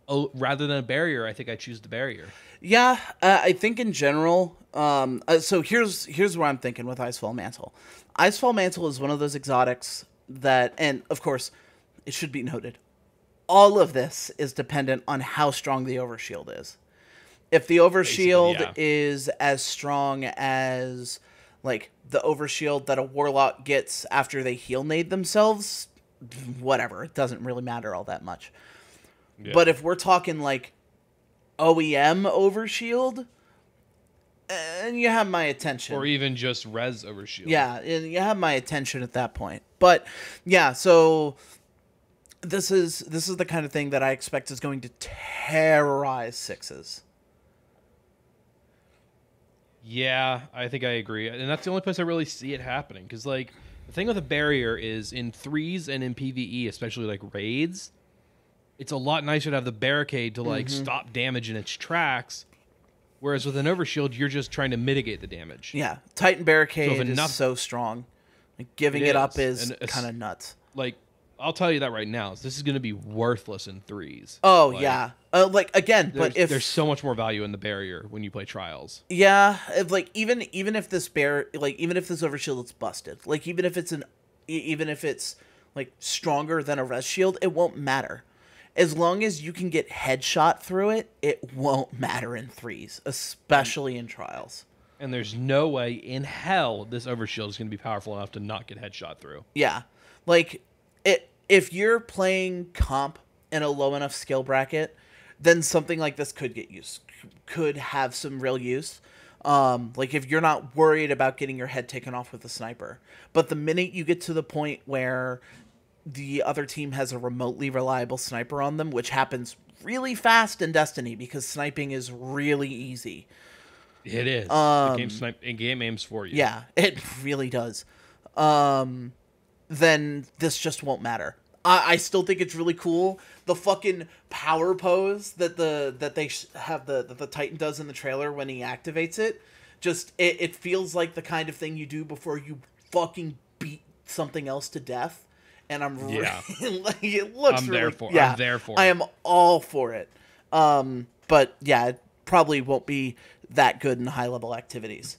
rather than a barrier, I think I choose the barrier. Yeah, I think in general, so here's where I'm thinking with Icefall Mantle. Icefall Mantle is one of those exotics that, and of course, it should be noted, all of this is dependent on how strong the Overshield is. If the Overshield is as strong as, like, the Overshield that a Warlock gets after they heal nade themselves, whatever, it doesn't really matter all that much. Yeah. But if we're talking, like, OEM Overshield, and you have my attention. Or even just Res Overshield. Yeah, and you have my attention at that point. But, yeah, so this is the kind of thing that I expect is going to terrorize sixes. Yeah, I think I agree. And that's the only place I really see it happening. Because, like, the thing with a barrier is in threes and in PvE, especially, like, raids, it's a lot nicer to have the barricade to, like, stop damage in its tracks. Whereas with an Overshield, you're just trying to mitigate the damage. Yeah, Titan Barricade is so strong. Like, giving it up is kind of nuts. Like, I'll tell you that right now. This is going to be worthless in threes. Oh, like, yeah. Like, again, but if... There's so much more value in the barrier when you play Trials. Yeah, like, even if this Overshield is busted, like, even if it's, like, stronger than a Res Shield, it won't matter. As long as you can get headshot through it, it won't matter in threes, especially in Trials. And there's no way in hell this Overshield is going to be powerful enough to not get headshot through. Yeah. Like, if you're playing comp in a low enough skill bracket, then something like this could have some real use. Like, if you're not worried about getting your head taken off with a sniper. But the minute you get to the point where the other team has a remotely reliable sniper on them, which happens really fast in Destiny because sniping is really easy. It is. The game aims for you. Yeah, it really does. Then this just won't matter. I still think it's really cool. The fucking power pose that they have that the Titan does in the trailer when he activates it, just it feels like the kind of thing you do before you fucking beat something else to death. And I'm like, it looks I'm really, there for. yeah, I'm there for. I am all for it. But yeah, it probably won't be that good in high level activities.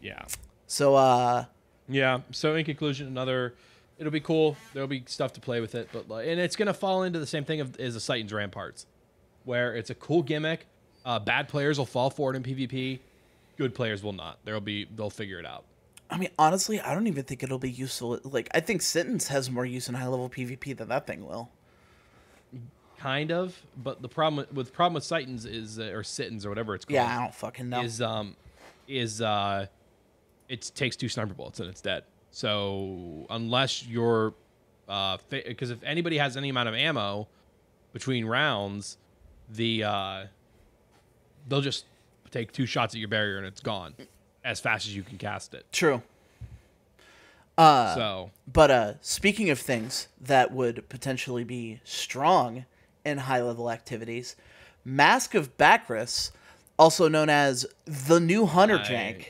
Yeah. So yeah. So in conclusion, it'll be cool. There'll be stuff to play with it, and it's gonna fall into the same thing as the Titan's Ramparts, where it's a cool gimmick. Bad players will fall for it in PvP. Good players will not. They'll figure it out. I mean, honestly, I don't even think it'll be useful. Like, I think Sentence has more use in high level PvP than that thing will. Kind of, but the problem with Titans is or Sittins or whatever it's called. Yeah, I don't fucking know. It takes 2 sniper bullets and it's dead. So unless you're, because if anybody has any amount of ammo between rounds, they'll just take 2 shots at your barrier and it's gone as fast as you can cast it. True. But speaking of things that would potentially be strong in high-level activities, Mask of Bacchus, also known as the new Hunter jank.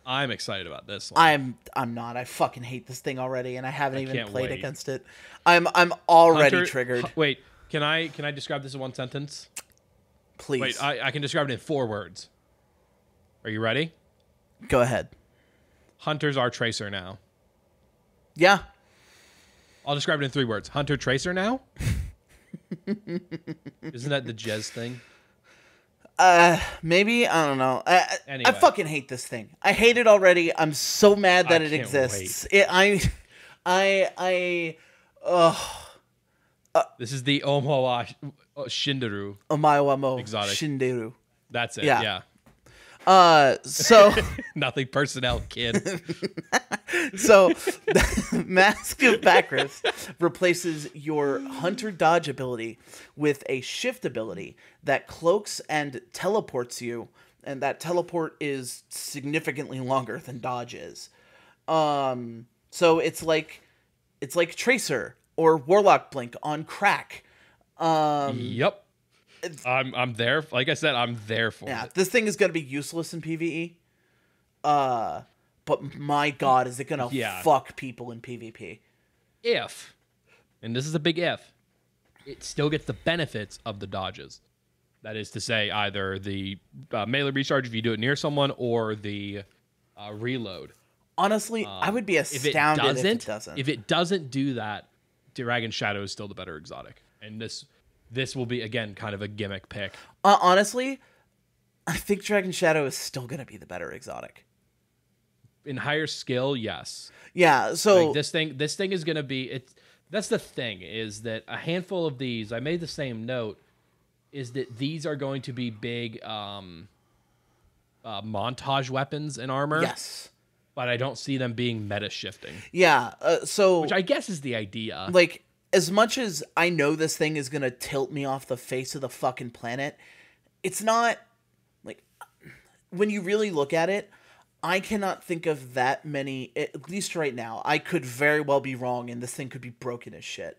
I'm excited about this one. I'm not. I fucking hate this thing already, and I haven't even played against it. I'm already triggered. Wait, can I describe this in 1 sentence? Please. Wait, I can describe it in 4 words. Are you ready? Go ahead. Hunters are Tracer now. Yeah. I'll describe it in 3 words. Hunter Tracer now? Isn't that the Jez thing? Maybe. I don't know. Anyway. I fucking hate this thing. I hate it already. I'm so mad that it exists. This is the Omawa Shinderu. Omaiwamo exotic. Shinderu. That's it. Yeah. Yeah. So nothing personnel, kid. So Mask of Bacchus replaces your Hunter dodge ability with a shift ability that cloaks and teleports you, and that teleport is significantly longer than dodge is. So it's like Tracer or Warlock Blink on crack. Yep. I'm there. Like I said, I'm there for it. Yeah, this thing is going to be useless in PvE. But my God, is it going to fuck people in PvP? If, and this is a big if, it still gets the benefits of the dodges. That is to say, either the melee recharge if you do it near someone, or the reload. Honestly, I would be astounded if it doesn't. If it doesn't do that, Dragon Shadow is still the better exotic. And this will be, again, kind of a gimmick pick. Honestly, I think Dragon Shadow is still going to be the better exotic. In higher skill, yes. Yeah, so... Like this thing is going to be... That's the thing, is that a handful of these, I made the same note, is that these are going to be big montage weapons in armor. Yes. But I don't see them being meta-shifting. Yeah, so... Which I guess is the idea. Like... As much as I know this thing is going to tilt me off the face of the fucking planet, it's not, like, when you really look at it, I cannot think of that many, at least right now. I could very well be wrong, and this thing could be broken as shit.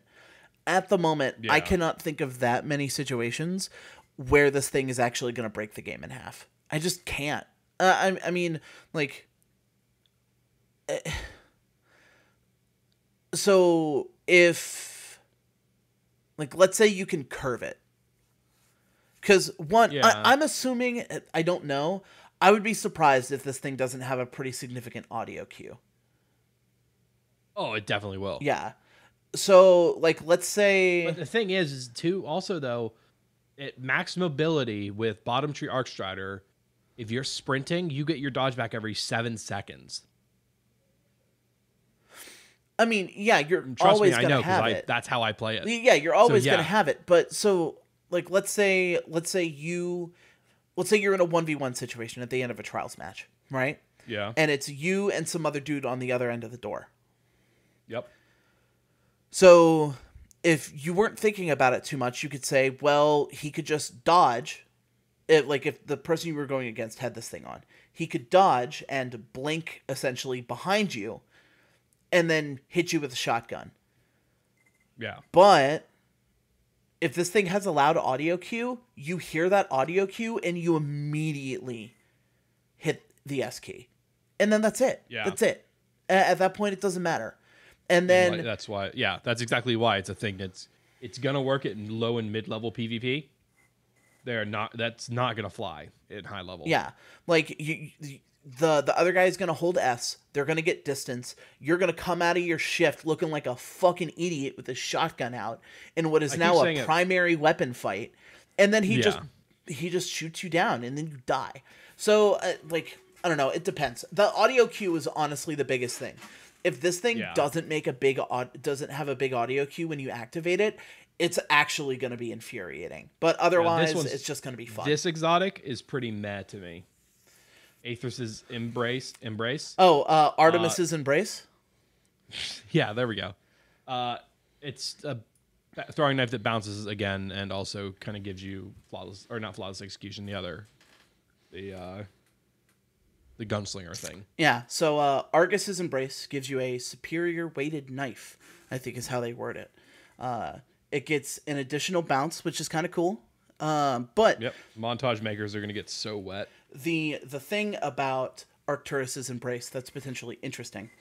At the moment, I cannot think of that many situations where this thing is actually going to break the game in half. I just can't. I mean, like... So, if... Like, let's say you can curve it. Because, I'm assuming, I don't know, I would be surprised if this thing doesn't have a pretty significant audio cue. Oh, it definitely will. Yeah. So, like, let's say... But the thing is too, also, though, at max mobility with Bottom Tree Arcstrider, if you're sprinting, you get your dodge back every 7 seconds. I mean, yeah, you're always going to have it. That's how I play it. Yeah, you're always going to have it. But so, like, let's say you're in a 1v1 situation at the end of a Trials match, right? Yeah. And it's you and some other dude on the other end of the door. Yep. So if you weren't thinking about it too much, you could say, well, he could just dodge. Like if the person you were going against had this thing on, he could dodge and blink essentially behind you and then hit you with a shotgun. Yeah. But if this thing has a loud audio cue, you hear that audio cue and you immediately hit the S key. And then that's it. Yeah. That's it. At that point, it doesn't matter. And then that's why, that's exactly why it's a thing. It's going to work at low and mid-level PvP. That's not going to fly at high level. Yeah. Like the other guy is going to hold S. They're going to get distance. You're going to come out of your shift looking like a fucking idiot with a shotgun out in what is now a primary weapon fight. And then he just shoots you down and then you die. So like, I don't know. It depends. The audio cue is honestly the biggest thing. If this thing doesn't have a big audio cue when you activate it, it's actually going to be infuriating. But otherwise, it's just going to be fun. This exotic is pretty mad to me. Aethris's Embrace. Oh, Artemis's Embrace? Yeah, there we go. It's a throwing knife that bounces again and also kind of gives you not flawless execution, the gunslinger thing. Yeah, so Argus's Embrace gives you a superior weighted knife, I think is how they word it. It gets an additional bounce, which is kind of cool. But montage makers are going to get so wet. The thing about Arcturus's Embrace that's potentially interesting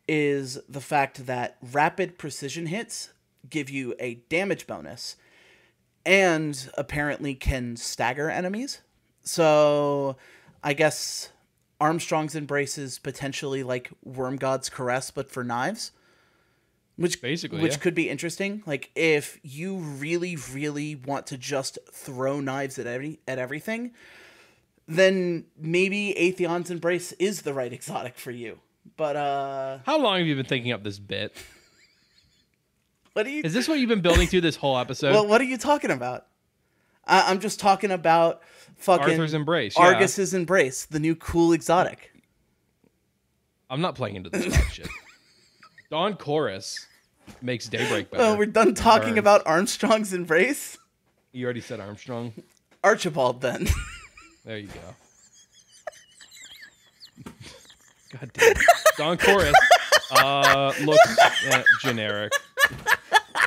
is the fact that rapid precision hits give you a damage bonus and apparently can stagger enemies. So I guess Armstrong's Embrace is potentially like Wormgod's Caress, but for knives. Which could be interesting. Like if you really, really want to just throw knives at everything, then maybe Aethion's Embrace is the right exotic for you. But how long have you been thinking up this bit? Is this what you've been building to this whole episode? Well, what are you talking about? I'm just talking about fucking Arthur's Embrace, Argus's Embrace, the new cool exotic. I'm not playing into this shit. Dawn Chorus makes Daybreak better. Oh, we're done talking about Armstrong's Embrace? You already said Armstrong. Archibald, then. There you go. God damn it. Dawn Chorus looks generic.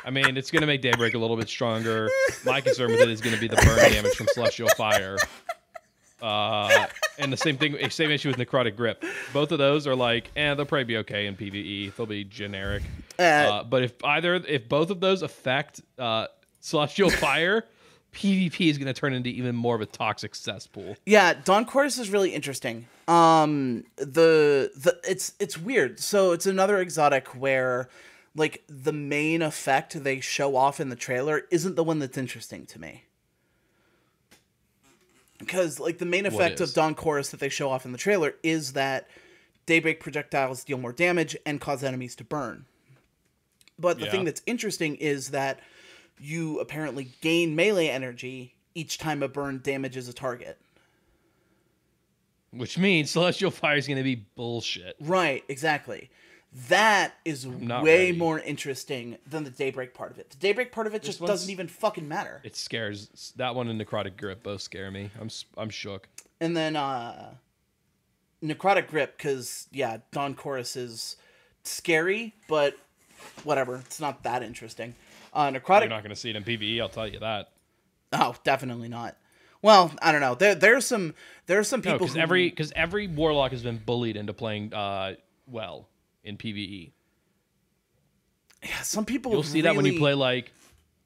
I mean, it's going to make Daybreak a little bit stronger. My concern with it is going to be the burn damage from Celestial Fire. And the same issue with Necrotic Grip. Both of those are like, they'll probably be okay in PvE. They'll be generic. But if both of those affect Celestial Fire, PvP is going to turn into even more of a toxic cesspool. Yeah, Dawn Chorus is really interesting. It's weird. So it's another exotic where like the main effect they show off in the trailer isn't the one that's interesting to me. Because like the main effect of Dawn Chorus that they show off in the trailer is that Daybreak projectiles deal more damage and cause enemies to burn. But the thing that's interesting is that you apparently gain melee energy each time a burn damages a target. Which means Celestial Fire is going to be bullshit. Right, exactly. That is way more interesting than the Daybreak part of it. The Daybreak part of it just doesn't even fucking matter. It scares. That one and Necrotic Grip both scare me. I'm shook. And then Necrotic Grip, because Dawn Chorus is scary, but whatever. It's not that interesting. Necrotic. You're not going to see it in PvE. I'll tell you that. Oh, definitely not. Well, I don't know. There's some people because every warlock has been bullied into playing well in PvE. Yeah, some people you'll see that when you play like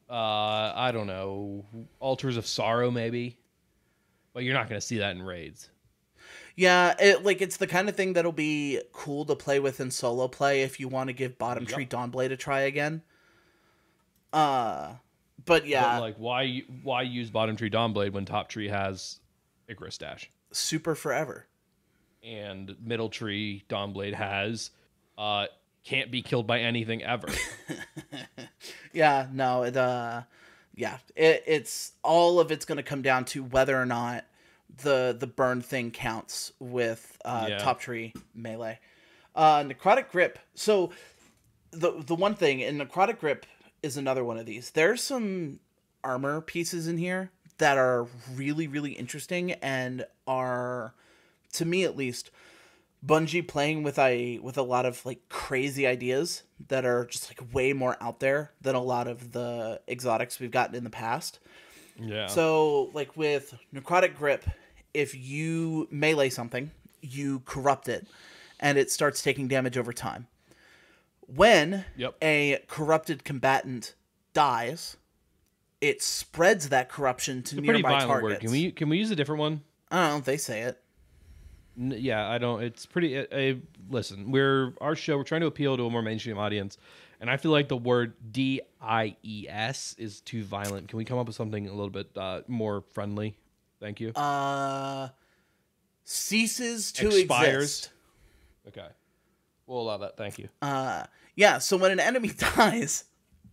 I don't know, Altars of Sorrow maybe, but you're not going to see that in raids. Yeah, it's the kind of thing that'll be cool to play with in solo play if you want to give Bottom Tree Dawnblade a try again. But like why use Bottom Tree Dawnblade when Top Tree has Icarus Dash? Super forever. And Middle Tree Dawnblade has can't be killed by anything ever. It's all of it's going to come down to whether or not the burn thing counts with Top Tree melee. Necrotic Grip. So the one thing in Necrotic Grip, is another one of these. There's some armor pieces in here that are really, really interesting and are, to me at least, Bungie playing with a lot of like crazy ideas that are just like way more out there than a lot of the exotics we've gotten in the past. Yeah. So like with Necrotic Grip, if you melee something, you corrupt it and it starts taking damage over time. When a corrupted combatant dies, it spreads that corruption to nearby targets. Word. Can we use a different one? I don't know if they say it. Yeah, I don't. It's pretty. Listen, we're trying to appeal to a more mainstream audience, and I feel like the word DIES is too violent. Can we come up with something a little bit more friendly? Thank you. Ceases to exist. Okay, we'll allow that. Thank you. Yeah. So when an enemy dies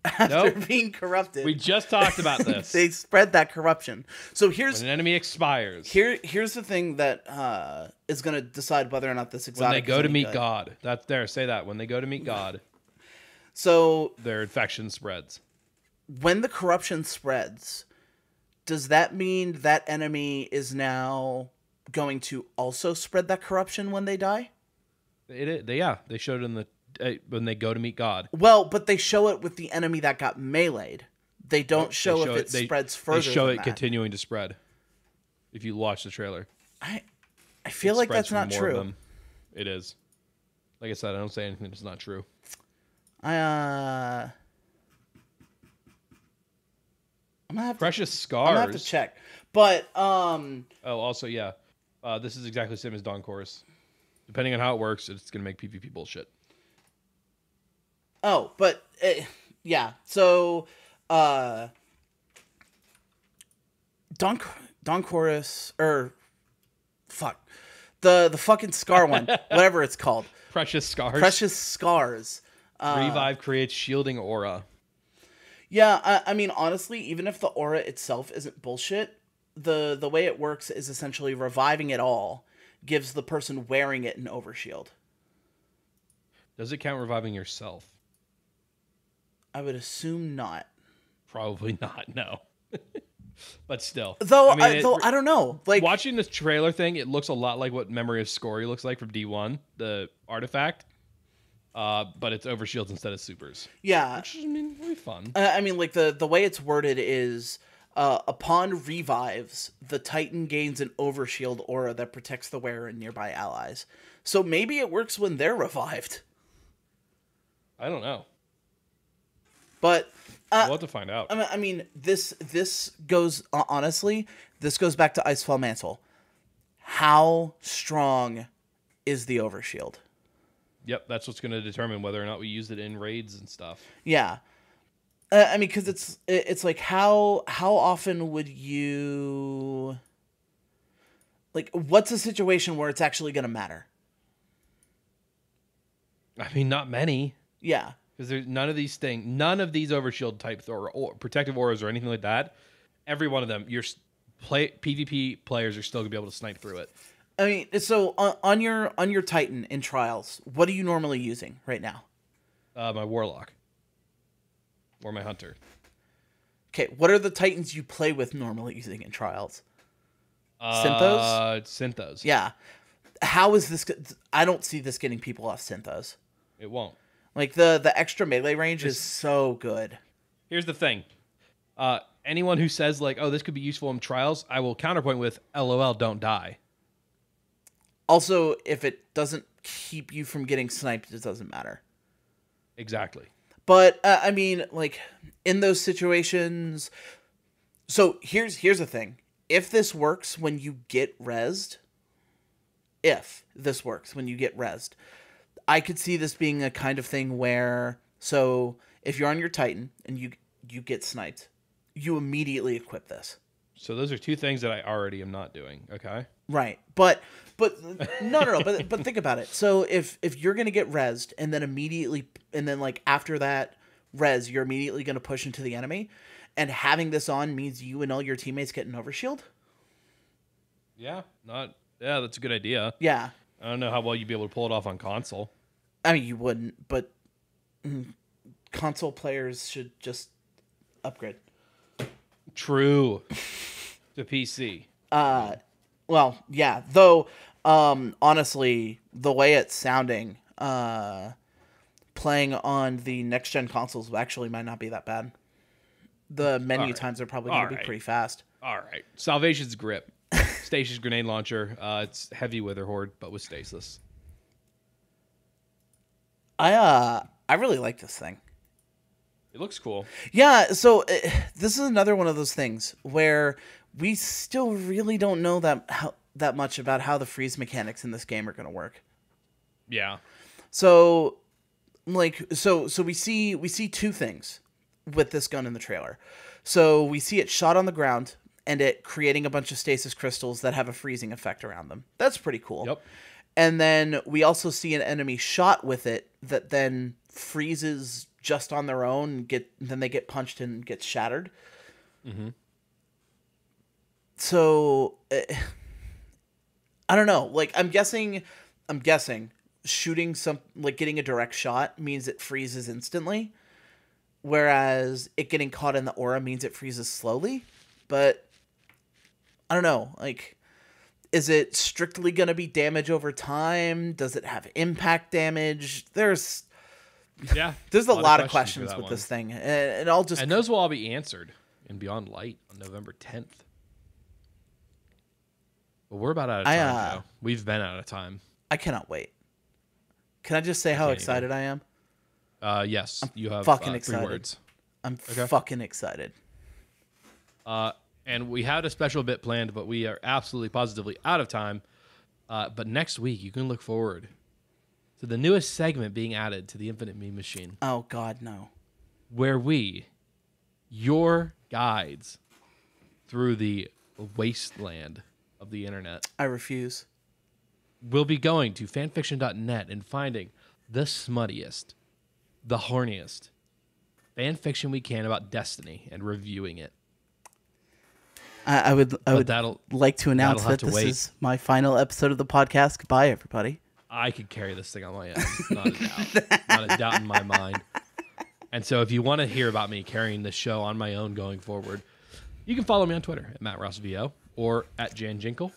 after being corrupted, we just talked about this. They spread that corruption. So here's when an enemy expires. Here's the thing that is going to decide whether or not this exotic. When they go to meet good. God, that's there. Say that when they go to meet God. So their infection spreads. When the corruption spreads, does that mean that enemy is now going to also spread that corruption when they die? They showed it in the when they go to meet God. Well, but they show it with the enemy that got meleeed. They don't show if it spreads further. They show it continuing to spread. If you watch the trailer, I feel like that's not true. It is. Like I said, I don't say anything that's not true. I'm gonna have Precious Scars. I'm gonna have to check. But also yeah, this is exactly the same as Dawn Chorus. Depending on how it works, it's gonna make PvP bullshit. Oh, but yeah. So Dawn Chorus or fuck the fucking Scar one, whatever it's called. Precious Scars. Precious Scars. Revive creates shielding aura. Yeah, I mean, honestly, even if the aura itself isn't bullshit, the way it works is essentially reviving it all gives the person wearing it an overshield. Does it count reviving yourself? I would assume not. Probably not, no. But still. Though I don't know. Like watching this trailer thing, it looks a lot like what Memory of Scory looks like from D1, the artifact. But it's overshields instead of supers. Yeah. Which is, I mean, really fun. I mean, like, the way it's worded is, upon revives, the Titan gains an overshield aura that protects the wearer and nearby allies. So maybe it works when they're revived. I don't know. But we'll have to find out. I mean, this goes, honestly, this goes back to Icefall Mantle. How strong is the overshield? Yep, that's what's going to determine whether or not we use it in raids and stuff. Yeah. I mean, because it's like, how often would you... Like, what's a situation where it's actually going to matter? I mean, not many. Yeah. Because there's none of these overshield types or protective auras or anything like that. Every one of them, PvP players are still going to be able to snipe through it. I mean, so on your Titan in Trials, what are you normally using right now? My Warlock. Or my Hunter. Okay, what are the Titans you play with normally using in Trials? Synthos? Synthos. Yeah. How is this... I don't see this getting people off Synthos. It won't. Like, the extra melee range is so good. Here's the thing. Anyone who says, like, oh, this could be useful in Trials, I will counterpoint with, LOL, don't die. Also, if it doesn't keep you from getting sniped, it doesn't matter. Exactly. But, I mean, like, in those situations... So, here's the thing. If this works when you get rezzed... I could see this being a kind of thing where... So, if you're on your Titan and you get sniped, you immediately equip this. So those are two things that I already am not doing, okay? Right. But no. But think about it. So if you're gonna get rezzed and then like after that res, you're immediately gonna push into the enemy, and having this on means you and all your teammates get an overshield. Yeah, that's a good idea. Yeah. I don't know how well you'd be able to pull it off on console. I mean, you wouldn't, but console players should just upgrade. True. To PC. Well, yeah. Though, honestly, the way it's sounding, playing on the next gen consoles actually might not be that bad. The menu times are probably going to be pretty fast. All right. Salvation's grip. Stasis grenade launcher. It's heavy Wither Horde, but with stasis. I really like this thing. It looks cool. Yeah, so this is another one of those things where we still really don't know that much about how the freeze mechanics in this game are going to work. Yeah. So so we see two things with this gun in the trailer. So we see it shot on the ground and it creating a bunch of stasis crystals that have a freezing effect around them. That's pretty cool. Yep. And then we also see an enemy shot with it that then freezes just on their own, then they get punched and get shattered. Mm-hmm. So I don't know. Like I'm guessing shooting getting a direct shot means it freezes instantly, whereas it getting caught in the aura means it freezes slowly. But I don't know. Like, is it strictly going to be damage over time? Does it have impact damage? There's a lot of questions with this thing, and those will all be answered in Beyond Light on November 10th. But we're about out of time, Joe. We've been out of time. I cannot wait. Can I just say how excited I am? Yes, you have fucking 3 excited. words. I'm fucking excited. And we had a special bit planned, but we are absolutely positively out of time. But next week, you can look forward to the newest segment being added to the Infinite Meme Machine. Oh, God, no. Where your guides through the wasteland of the internet. I refuse. We'll be going to fanfiction.net and finding the smuttiest, the horniest fanfiction we can about Destiny and reviewing it. I would like to announce that this is my final episode of the podcast. Goodbye, everybody. I could carry this thing on my own. Not a doubt. Not a doubt in my mind. And so if you want to hear about me carrying this show on my own going forward, you can follow me on Twitter at MattRossVO or at Jan Jinkle.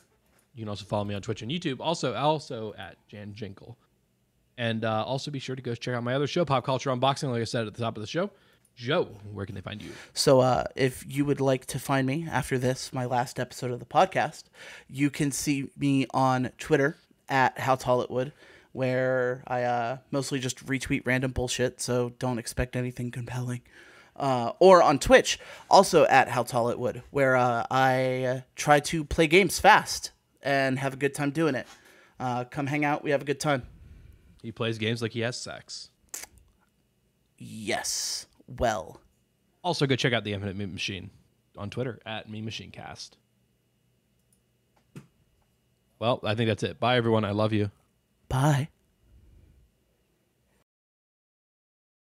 You can also follow me on Twitch and YouTube, also at Jan Jinkle. And also be sure to go check out my other show, Pop Culture Unboxing, like I said at the top of the show. Joe, where can they find you? So if you would like to find me after this, my last episode of the podcast, you can see me on Twitter at How Tall It Would, where I mostly just retweet random bullshit, so don't expect anything compelling. Or on Twitch, also at How Tall It Would, where I try to play games fast and have a good time doing it. Come hang out. We have a good time. He plays games like he has sex. Yes. Well. Also, go check out the Infinite Meme Machine on Twitter at MemeMachineCast. Well, I think that's it. Bye, everyone. I love you. Bye.